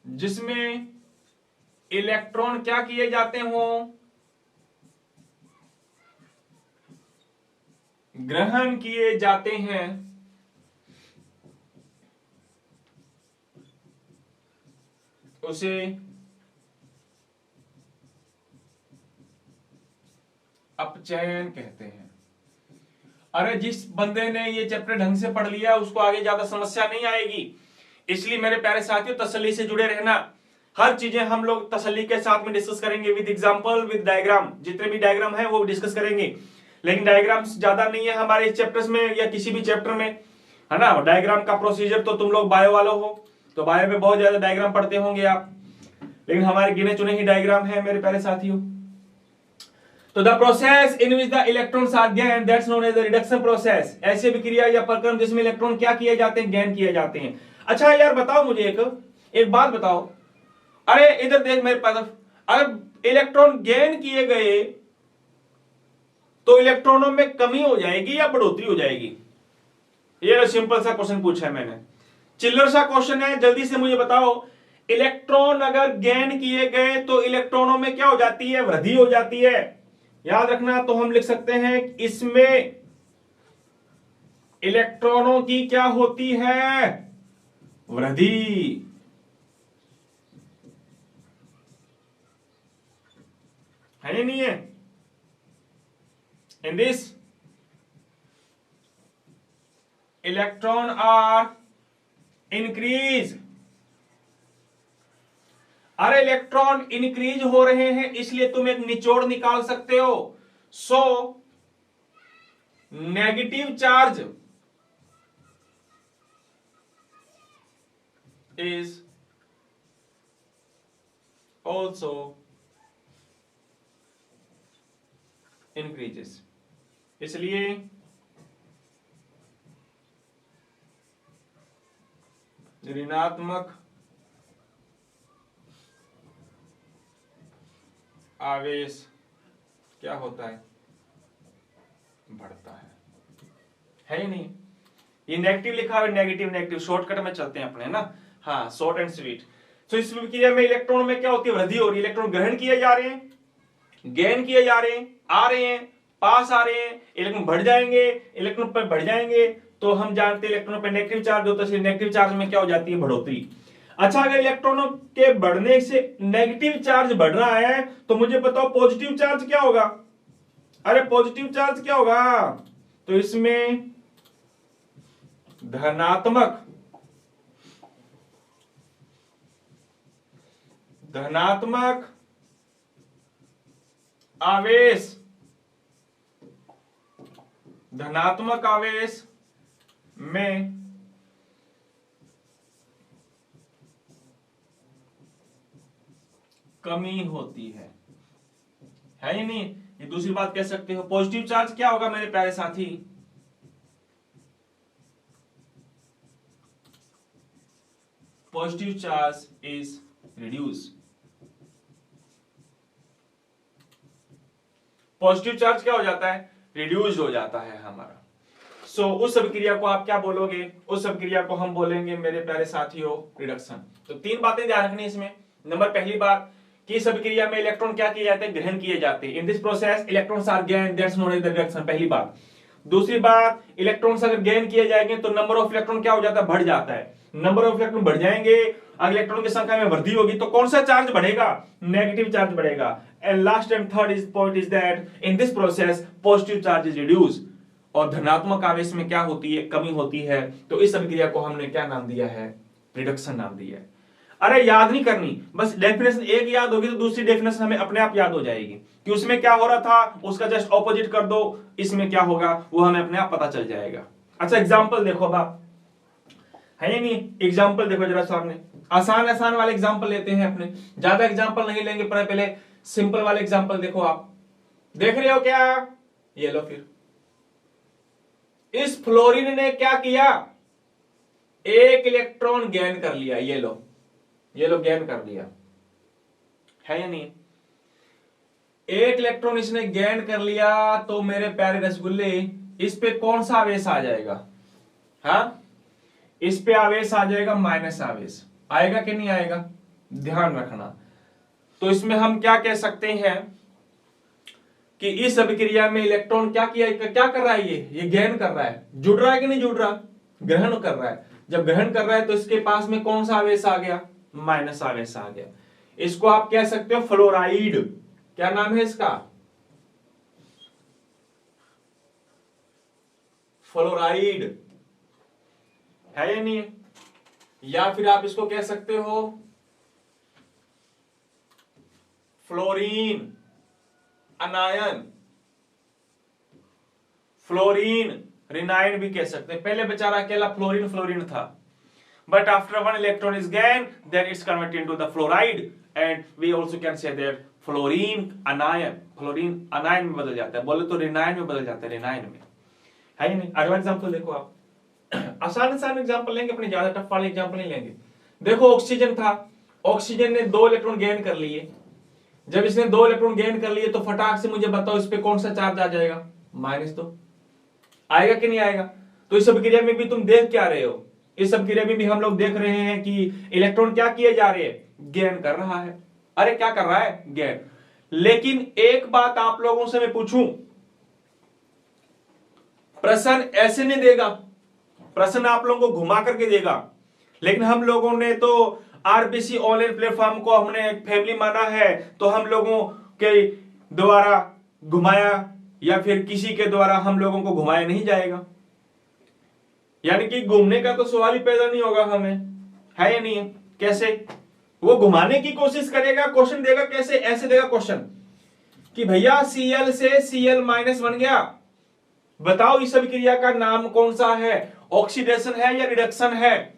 जिसमें इलेक्ट्रॉन क्या किए जाते हो, ग्रहण किए जाते हैं, उसे अपचयन कहते हैं। अरे जिस बंदे ने ये चैप्टर ढंग से पढ़ लिया उसको आगे ज्यादा समस्या नहीं आएगी, इसलिए मेरे प्यारे साथियों तसल्ली से जुड़े रहना। हर चीजें हम लोग तसल्ली के साथ में डिस्कस करेंगे, विद एग्जांपल, विद डायग्राम। जितने भी डायग्राम है वो डिस्कस करेंगे, लेकिन डायग्राम्स ज्यादा नहीं है हमारे इस चैप्टर्स में या किसी भी चैप्टर में, है ना। डायग्राम का प्रोसीजर तो तुम लोग बायो वालों हो, तो बायो में बहुत ज्यादा डायग्राम पढ़ते होंगे आप, लेकिन हमारे गिने चुने ही डायग्राम है मेरे प्यारे साथियों। तो the process in which the electrons are gained, that's known as the reduction process. ऐसी विक्रिया या प्रक्रम जिसमें इलेक्ट्रॉन क्या किए जाते हैं, गेन किए जाते हैं। अच्छा यार बताओ मुझे एक बात बताओ, अरे इधर देख मेरे पास, अगर इलेक्ट्रॉन गेन किए गए तो इलेक्ट्रॉनों में कमी हो जाएगी या बढ़ोतरी हो जाएगी? ये सिंपल सा क्वेश्चन पूछा है मैंने, चिल्लर सा क्वेश्चन है, जल्दी से मुझे बताओ। इलेक्ट्रॉन अगर गेन किए गए तो इलेक्ट्रॉनों में क्या हो जाती है, वृद्धि हो जाती है। याद रखना, तो हम लिख सकते हैं इसमें इलेक्ट्रॉनों की क्या होती है, वृद्धि। है या नहीं है? In this electron are increase. अरे इलेक्ट्रॉन इंक्रीज हो रहे हैं इसलिए तुम एक निचोड़ निकाल सकते हो। So negative charge is also increases, इसलिए ऋणात्मक आवेश क्या होता है, बढ़ता है ही नहीं। ये नेगेटिव लिखा है, नेगेटिव नेगेटिव शॉर्टकट में चलते हैं अपने, ना। हाँ, शॉर्ट एंड स्वीट। तो इस प्रक्रिया में इलेक्ट्रॉन में क्या होती है, वृद्धि हो रही है। इलेक्ट्रॉन ग्रहण किए जा रहे हैं, गेन किए जा रहे हैं, आ रहे हैं, पास आ रहे हैं, इलेक्ट्रॉन बढ़ जाएंगे, इलेक्ट्रॉन पर बढ़ जाएंगे तो हम जानते हैं इलेक्ट्रॉन पर नेगेटिव चार्ज होता है, नेगेटिव चार्ज में क्या हो जाती है, बढ़ोतरी। अच्छा, अगर इलेक्ट्रॉनों के बढ़ने से नेगेटिव चार्ज बढ़ रहा है तो मुझे बताओ पॉजिटिव चार्ज क्या होगा। अरे पॉजिटिव चार्ज क्या होगा, तो इसमें धनात्मक आवेश, धनात्मक आवेश में कमी होती है या नहीं? ये दूसरी बात कह सकते हो। पॉजिटिव चार्ज क्या होगा मेरे प्यारे साथी, positive charge is reduce. Positive charge क्या हो जाता है, रिड्यूस्ड हो जाता है हमारा। सो उस अभिक्रिया को आप क्या बोलोगे, उस अभिक्रिया को हम बोलेंगे मेरे प्यारे साथियों रिडक्शन। तो तीन बातें ध्यान रखनी इसमें। नंबर पहली बात कि इस अभिक्रिया में इलेक्ट्रॉन क्या किए जाते हैं, ग्रहण किए जाते हैं। In this process electrons are gained, that's known as the reduction, पहली बात। दूसरी बात, इलेक्ट्रॉन्स अगर गेन किए जाएंगे तो नंबर ऑफ इलेक्ट्रॉन क्या हो जाता है, बढ़ जाता है। नंबर ऑफ इलेक्ट्रॉन बढ़ जाएंगे, अगर इलेक्ट्रॉन की संख्या में वृद्धि होगी तो कौन सा चार्ज बढ़ेगा, नेगेटिव चार्ज बढ़ेगा। And last and third is point is that in this process positive charge is reduce, और धनात्मक आवेश में क्या होती है, कमी होती है। तो इस अभिक्रिया को हमने क्या नाम दिया है, रिडक्शन नाम दिया है। अरे याद नहीं करनी, बस डेफिनेशन एक याद होगी तो दूसरी डेफिनेशन हमें अपने आप याद हो जाएगी कि उसमें क्या हो रहा था, उसका जस्ट ऑपोजिट कर दो, इसमें क्या होगा वो हमें अपने आप पता चल जाएगा। अच्छा एग्जांपल देखो बाप, है या नहीं, एग्जांपल देखो जरा सामने। आसान आसान वाले एग्जांपल लेते हैं अपने, ज्यादा एग्जांपल नहीं लेंगे, पहले सिंपल वाले एग्जांपल देखो। आप देख रहे हो क्या? ये लो, फिर इस फ्लोरीन ने क्या किया? एक इलेक्ट्रॉन गेन कर लिया। ये लो गेन कर लिया, है या नहीं? एक इलेक्ट्रॉन इसने गेन कर लिया, तो मेरे प्यारे रसगुल्ले इस पे कौन सा आवेश आ जाएगा? हाँ, इस पे आवेश आ जाएगा माइनस आवेश। आएगा कि नहीं आएगा? ध्यान रखना। तो इसमें हम क्या कह सकते हैं कि इस अभिक्रिया में इलेक्ट्रॉन क्या कर रहा है? ये गेन कर रहा है। जुड़ रहा है कि नहीं जुड़ रहा? ग्रहण कर रहा है। जब ग्रहण कर रहा है तो इसके पास में कौन सा आवेश आ गया? माइनस आवेश आ गया। इसको आप कह सकते हो फ्लोराइड। क्या नाम है इसका? फ्लोराइड, है या नहीं? या फिर आप इसको कह सकते हो फ्लोरीन अनायन, फ्लोरीन रिनाइन भी कह सकते हैं। पहले बेचारा अकेला फ्लोरीन था, but after one electron is gained, then it's converted into the fluoride, and we also can say that fluorine अनायन में बदल जाता है। बोले तो रिनाइन में बदल जाता है, रिनाइन में, है ही नहीं? अगला एग्जांपल देखो आप। आसान एग्जांपल लेंगे अपने, ज्यादा टफ वाले एग्जांपल नहीं लेंगे। देखो ऑक्सीजन था, ऑक्सीजन ने 2 इलेक्ट्रॉन गेन कर लिए। जब इसने 2 इलेक्ट्रॉन गेन कर लिए तो फटाक से मुझे बताओ इस पे कौन सा चार्ज आ जाएगा? माइनस। तो आएगा कि नहीं आएगा? तो इस अभिक्रिया में भी तुम देख क्या रहे हो? इस अभिक्रिया में भी हम लोग देख रहे हैं कि इलेक्ट्रॉन क्या किए जा रहे हैं? गेन कर रहा है। अरे क्या कर रहा है? गेन। लेकिन एक बात आप लोगों से मैं पूछूं, प्रश्न ऐसे नहीं देगा, प्रश्न आप लोगों को घुमा करके देगा। लेकिन हम लोगों ने तो आरबीसी ऑनलाइन प्लेटफॉर्म को हमने एक फैमिली माना है, तो हम लोगों के द्वारा घुमाया या फिर किसी के द्वारा हम लोगों को घुमाया नहीं जाएगा। यानी कि घूमने का तो सवाल ही पैदा नहीं होगा हमें, है या नहीं? कैसे वो घुमाने की कोशिश करेगा? क्वेश्चन देगा कैसे? ऐसे देगा क्वेश्चन कि भैया Cl से Cl माइनस बन गया, बताओ इस अभिक्रिया का नाम कौन सा है? ऑक्सीडेशन है या रिडक्शन है?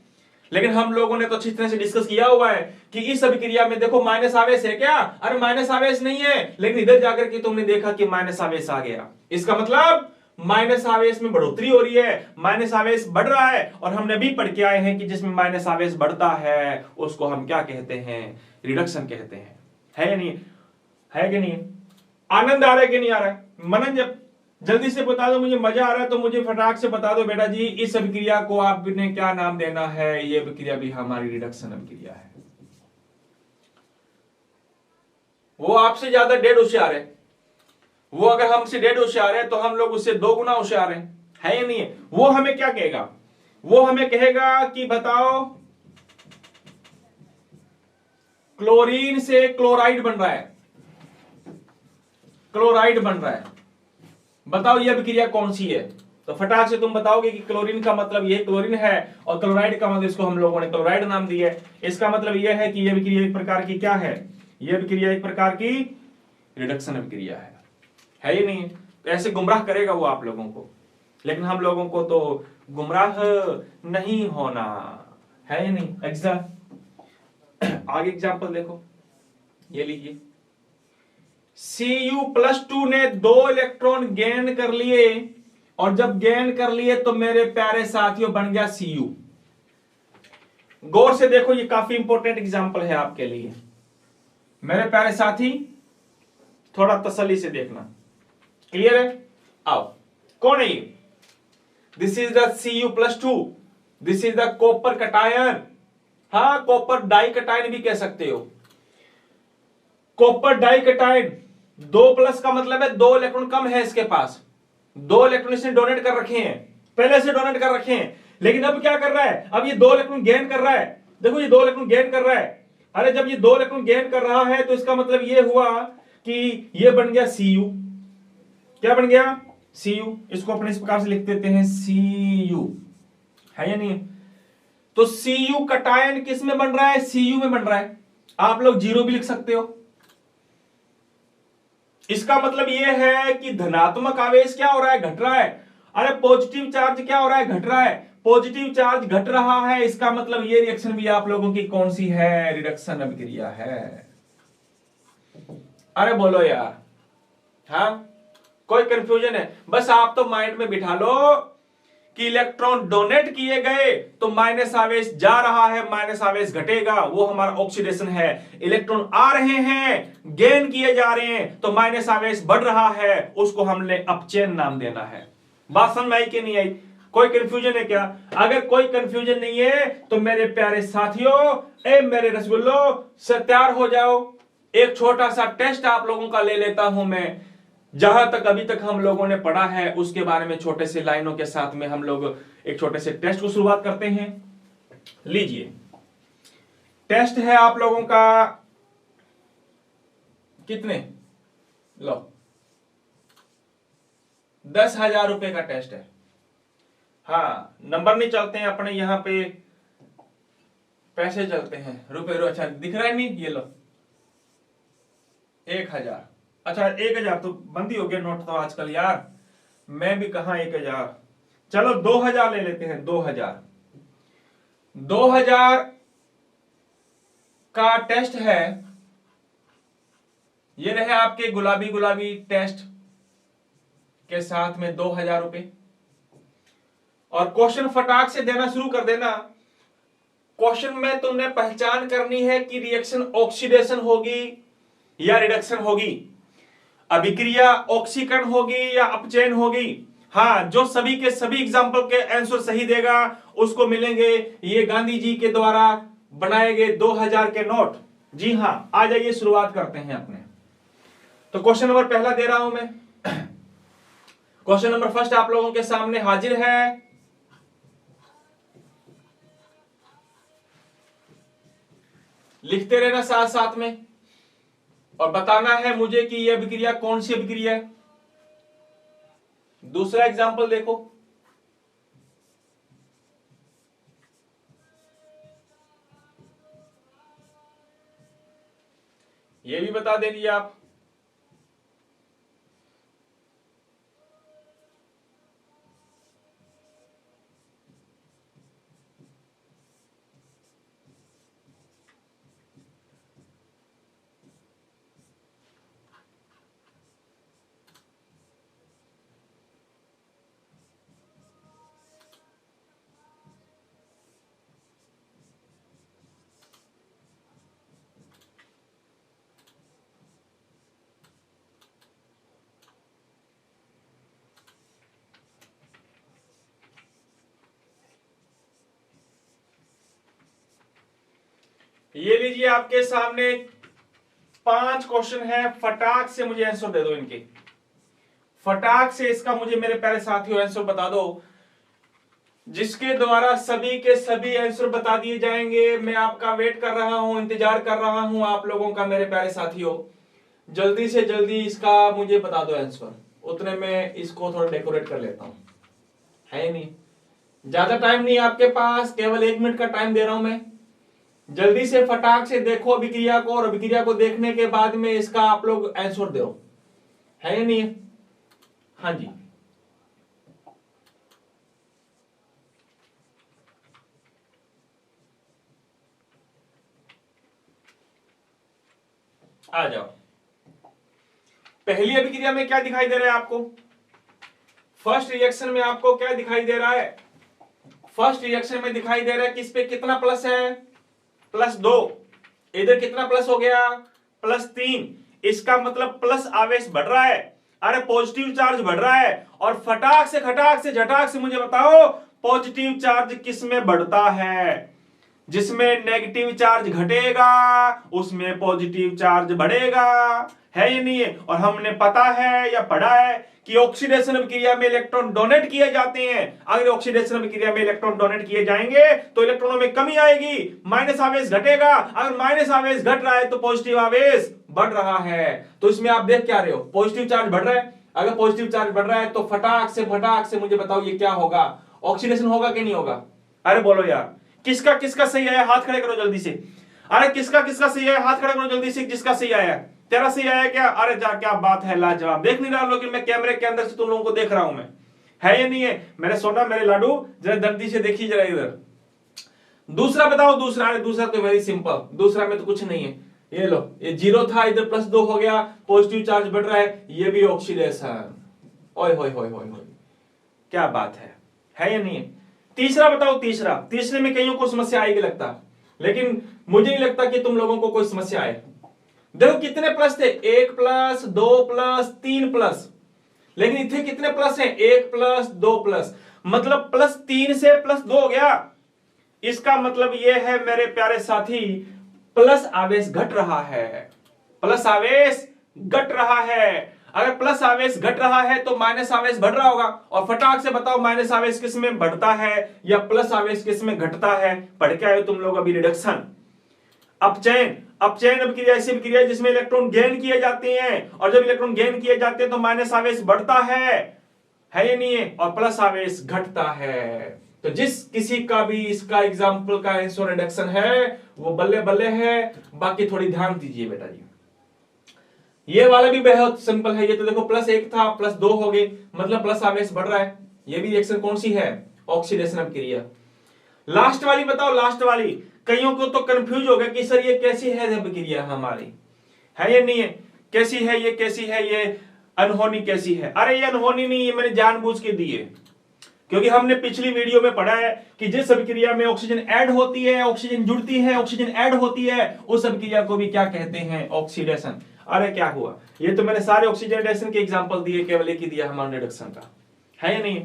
लेकिन हम लोगों ने तो अच्छी तरह से डिस्कस किया हुआ है कि इस अभिक्रिया में देखो माइनस आवेश है क्या? अरे माइनस आवेश नहीं है, लेकिन इधर जाकर के तुमने देखा कि माइनस आवेश आ गया। इसका मतलब माइनस आवेश में बढ़ोतरी हो रही है, माइनस आवेश बढ़ रहा है। और हमने भी पढ़ के आए हैं कि जिसमें माइनस आवेश बढ़ता है उसको हम क्या कहते हैं? रिडक्शन कहते हैं, है या नहीं? है कि नहीं? आनंद आ रहा है कि नहीं आ रहा है? मनन जब जल्दी से बता दो, मुझे मजा आ रहा है तो मुझे फटाक से बता दो बेटा जी, इस अभिक्रिया को आपने क्या नाम देना है? ये अभिक्रिया भी हमारी रिडक्शन अभिक्रिया है। वो आपसे ज्यादा डेढ़ होशियार है, वो अगर हमसे डेढ़ होशियार है तो हम लोग उससे 2 गुना होशियार है या नहीं है? वो हमें क्या कहेगा? वो हमें कहेगा कि बताओ क्लोरीन से क्लोराइड बन रहा है, क्लोराइड बन रहा है, बताओ ये अभिक्रिया कौन सी है? तो फटाक से तुम बताओगे कि क्लोरीन का मतलब ये क्लोरीन है और क्लोराइड का मतलब इसको हम लोगों ने क्लोराइड नाम दिया है। इसका मतलब यह है कि यह अभिक्रिया एक प्रकार की क्या है? यह अभिक्रिया एक प्रकार की रिडक्शन अभिक्रिया है ही नहीं? तो ऐसे गुमराह करेगा वो आप लोगों को, लेकिन हम लोगों को तो गुमराह नहीं होना, है या नहीं? आगे एग्जाम्पल देखो, ये लीजिए। Cu+2 ने 2 इलेक्ट्रॉन गेन कर लिए, और जब गेन कर लिए तो मेरे प्यारे साथियों बन गया Cu। गौर से देखो, ये काफी इंपॉर्टेंट एग्जांपल है आपके लिए मेरे प्यारे साथी, थोड़ा तसल्ली से देखना। क्लियर है? आओ, कौन है ये? This is the Cu+2, this is the copper cation. हाँ, कॉपर डाई कटायन भी कह सकते हो। कॉपर डाई कटायन 2+ का मतलब है 2 इलेक्ट्रॉन कम है इसके पास, 2 इलेक्ट्रॉन इसने डोनेट कर रखे हैं, पहले से डोनेट कर रखे हैं। लेकिन अब क्या कर रहा है? अब ये 2 इलेक्ट्रॉन गेन कर रहा है। देखो ये 2 इलेक्ट्रॉन गेन कर रहा है। अरे जब ये 2 इलेक्ट्रॉन गेन कर रहा है तो इसका मतलब ये हुआ कि ये बन गया Cu। क्या बन गया? Cu। इसको अपने इस प्रकार से लिख देते हैं Cu, है या नहीं? तो Cu कटायन किस में बन रहा है? Cu में बन रहा है। आप लोग 0 भी लिख सकते हो। इसका मतलब यह है कि धनात्मक आवेश क्या हो रहा है? घट रहा है। अरे पॉजिटिव चार्ज क्या हो रहा है? घट रहा है। पॉजिटिव चार्ज घट रहा है, इसका मतलब ये रिएक्शन भी आप लोगों की कौन सी है? रिडक्शन अभिक्रिया है। अरे बोलो यार, हाँ कोई कंफ्यूजन है? बस आप तो माइंड में बिठा लो कि इलेक्ट्रॉन डोनेट किए गए तो माइनस आवेश जा रहा है, माइनस आवेश घटेगा, वो हमारा ऑक्सीडेशन है। इलेक्ट्रॉन आ रहे हैं, गेन किए जा रहे हैं, तो माइनस आवेश बढ़ रहा है, उसको हमने अपचयन नाम देना है। बात समझ में आई कि नहीं आई? कोई कंफ्यूजन है क्या? अगर कोई कंफ्यूजन नहीं है तो मेरे प्यारे साथियों, मेरे रसगुल्लो से तैयार हो जाओ। एक छोटा सा टेस्ट आप लोगों का ले लेता हूं मैं। जहां तक अभी तक हम लोगों ने पढ़ा है उसके बारे में छोटे से लाइनों के साथ में हम लोग एक छोटे से टेस्ट को शुरुआत करते हैं। लीजिए, टेस्ट है आप लोगों का कितने? लो, 10,000 रुपए का टेस्ट है। हाँ, नंबर नहीं चलते हैं अपने यहां पे, पैसे चलते हैं, रुपए। अच्छा दिख रहा है नहीं? ये लो 1,000। अच्छा 1,000 तो बंद ही हो गया नोट तो आजकल यार, मैं भी कहा 1,000। चलो 2,000 ले लेते हैं। 2,000 का टेस्ट है। ये रहे आपके गुलाबी गुलाबी टेस्ट के साथ में 2,000 रुपए। और क्वेश्चन फटाक से देना शुरू कर देना। क्वेश्चन में तुमने पहचान करनी है कि रिएक्शन ऑक्सीडेशन होगी या रिडक्शन होगी, अभिक्रिया ऑक्सीकरण होगी या अपचयन होगी। हाँ, जो सभी के सभी एग्जाम्पल के आंसर सही देगा उसको मिलेंगे ये गांधी जी के द्वारा बनाए गए 2,000 के नोट। जी हाँ, आ जाइए शुरुआत करते हैं अपने। तो क्वेश्चन नंबर पहला दे रहा हूं मैं। क्वेश्चन नंबर फर्स्ट आप लोगों के सामने हाजिर है। लिखते रहना साथ साथ में और बताना है मुझे कि यह अभिक्रिया कौन सी अभिक्रिया है। दूसरा एग्जांपल देखो, यह भी बता देंगे आप। ये लीजिए आपके सामने 5 क्वेश्चन है। फटाक से मुझे आंसर दे दो इनके, फटाक से इसका मुझे मेरे प्यारे साथियों आंसर बता दो, जिसके द्वारा सभी के सभी आंसर बता दिए जाएंगे। मैं आपका वेट कर रहा हूं, इंतजार कर रहा हूं आप लोगों का मेरे प्यारे साथियों। जल्दी से जल्दी इसका मुझे बता दो आंसर, उतने में इसको थोड़ा डेकोरेट कर लेता हूं। है नहीं, ज्यादा टाइम नहीं आपके पास, केवल 1 मिनट का टाइम दे रहा हूं मैं। जल्दी से फटाक से देखो अभिक्रिया को, और अभिक्रिया को देखने के बाद में इसका आप लोग आंसर दो। है या नहीं? हाँ जी, आ जाओ। पहली अभिक्रिया में क्या दिखाई दे रहा है आपको? फर्स्ट रिएक्शन में आपको क्या दिखाई दे रहा है? फर्स्ट रिएक्शन में दिखाई दे रहा है कि इस पे कितना प्लस है? +2। इधर कितना प्लस हो गया? +3। इसका मतलब प्लस आवेश बढ़ रहा है। अरे पॉजिटिव चार्ज बढ़ रहा है। और फटाक से खटाक से झटाक से मुझे बताओ, पॉजिटिव चार्ज किस में बढ़ता है? जिसमें नेगेटिव चार्ज घटेगा उसमें पॉजिटिव चार्ज बढ़ेगा। है या नहीं है? और हमने पता है या पढ़ा है कि ऑक्सीडेशन अभिक्रिया में इलेक्ट्रॉन डोनेट किए जाते हैं। अगर ऑक्सीडेशन अभिक्रिया में इलेक्ट्रॉन डोनेट किए जाएंगे तो इलेक्ट्रॉनों में कमी आएगी, माइनस आवेश घटेगा। अगर माइनस आवेश घट रहा है तो पॉजिटिव आवेश बढ़ रहा है। तो इसमें आप देख क्या रहे हो? पॉजिटिव चार्ज बढ़ रहा है। अगर पॉजिटिव चार्ज बढ़ रहा है तो फटाक से मुझे बताओ ये क्या होगा? ऑक्सीडेशन होगा कि नहीं होगा? अरे बोलो यार, किसका किसका सही आया? हाथ खड़े करो जल्दी से। अरे किसका किसका सही आया? हाथ खड़े करो जल्दी से। जिसका सही आया, तेरा सही आया क्या? अरे जा, क्या बात है, लाजवाब। देख नहीं रहा लोग, मैं कैमरे के अंदर से तुम लोगों को देख रहा हूं मैं। है या नहीं है? मेरे सोना, मेरे लाडू, जरा जल्दी से देखिए जरा इधर। दूसरा बताओ, दूसरा तो वेरी सिंपल, दूसरा में तो कुछ नहीं है। ये लो, ये 0 था, इधर +2 हो गया, पॉजिटिव चार्ज बढ़ रहा है, ये भी ऑक्सीडेशन। ओए होए होए होए होए, क्या बात है या नहीं है? तीसरा बताओ, तीसरे में कईयों को समस्या आएगी लगता, लेकिन मुझे नहीं लगता कि तुम लोगों को कोई समस्या आए। देखो कितने प्लस थे, 1 प्लस, 2 प्लस, 3 प्लस, लेकिन इतने कितने प्लस हैं, 1 प्लस, 2 प्लस, मतलब +3 से +2 हो गया। इसका मतलब यह है मेरे प्यारे साथी, प्लस आवेश घट रहा है, प्लस आवेश घट रहा है। अगर प्लस आवेश घट रहा है तो माइनस आवेश बढ़ रहा होगा। और फटाक से बताओ, माइनस आवेश किस में बढ़ता है या प्लस आवेश किस में घटता है? पढ़ के आए तुम लोग अभी रिडक्शन। अपचयन अभिक्रिया ऐसी अभिक्रिया जिसमें इलेक्ट्रॉन गेन किए जाते हैं, और जब इलेक्ट्रॉन गेन किए जाते हैं तो माइनस आवेश बढ़ता है या नहीं है? और प्लस आवेश घटता है। तो जिस किसी का भी इसका एग्जाम्पल का आंसर रिडक्शन है वो बल्ले बल्ले है। बाकी थोड़ी ध्यान दीजिए बेटा जी। ये वाला भी बहुत सिंपल है। ये तो देखो +1 था, +2 हो गए, मतलब प्लस आवेश बढ़ रहा है। ये भी रिएक्शन कौन सी है? ऑक्सीडेशन अभिक्रिया। लास्ट वाली बताओ, लास्ट वाली। कईयों को तो कंफ्यूज हो गया कि सर ये कैसी है अभिक्रिया हमारी, है या नहीं है? कैसी है ये, कैसी है ये? अनहोनी कैसी है? अरे ये अनहोनी नहीं, ये मैंने जानबूझ के दी है, क्योंकि हमने पिछली वीडियो में पढ़ा है कि जिस अभिक्रिया में ऑक्सीजन ऐड होती है, ऑक्सीजन जुड़ती है, ऑक्सीजन ऐड होती है, उस अभिक्रिया को भी क्या कहते हैं? ऑक्सीडेशन। अरे क्या हुआ, ये तो मैंने सारे ऑक्सीडेशन के एग्जांपल दिए, केवल एक ही दिया हमारे रिडक्शन का, है या नहीं?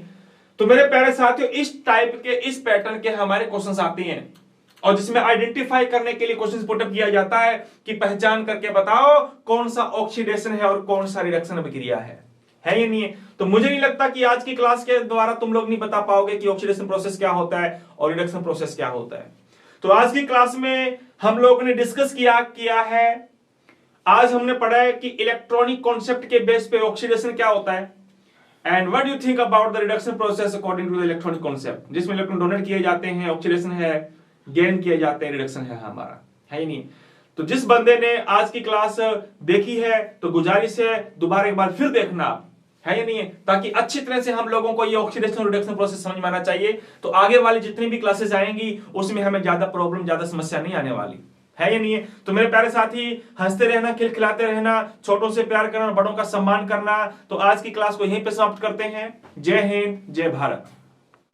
तो मेरे प्यारे साथियों, इस टाइप के, इस पैटर्न के हमारे क्वेश्चंस आते हैं, और जिसमें आइडेंटिफाई करने के लिए क्वेश्चन पुटअप किया जाता है कि पहचान करके बताओ कौन सा ऑक्सीडेशन है और कौन सा रिडक्शन अभिक्रिया है या नहीं है? तो मुझे नहीं लगता कि आज की क्लास के द्वारा तुम लोग नहीं बता पाओगे कि ऑक्सीडेशन प्रोसेस क्या होता है और रिडक्शन प्रोसेस क्या होता है। तो आज की क्लास में हम लोगों ने डिस्कस किया है, आज हमने पढ़ा है कि इलेक्ट्रॉनिक कॉन्सेप्ट के बेस पे ऑक्सीडेशन क्या होता है, and what do you think about the reduction process according to the electronic concept, जिसमें इलेक्ट्रॉन डोनेट किए जाते हैं, ऑक्सीडेशन है, गेन किए जाते हैं, रिडक्शन है हमारा, है ही नहीं? तो जिस बंदे ने आज की क्लास देखी है तो गुजारिश है दोबारा एक बार फिर देखना, है या नहीं है? ताकि अच्छी तरह से हम लोगों को ये ऑक्सीडेशन और रिडक्शन प्रोसेस समझ में आना चाहिए। तो आगे वाली जितनी भी क्लासेस आएंगी उसमें हमें ज्यादा प्रॉब्लम, ज्यादा समस्या नहीं आने वाली, है या नहीं है? तो मेरे प्यारे साथी, हंसते रहना, खिलखिलाते रहना, छोटों से प्यार करना, बड़ों का सम्मान करना। तो आज की क्लास को यहीं पे समाप्त करते हैं। जय हिंद, जय भारत।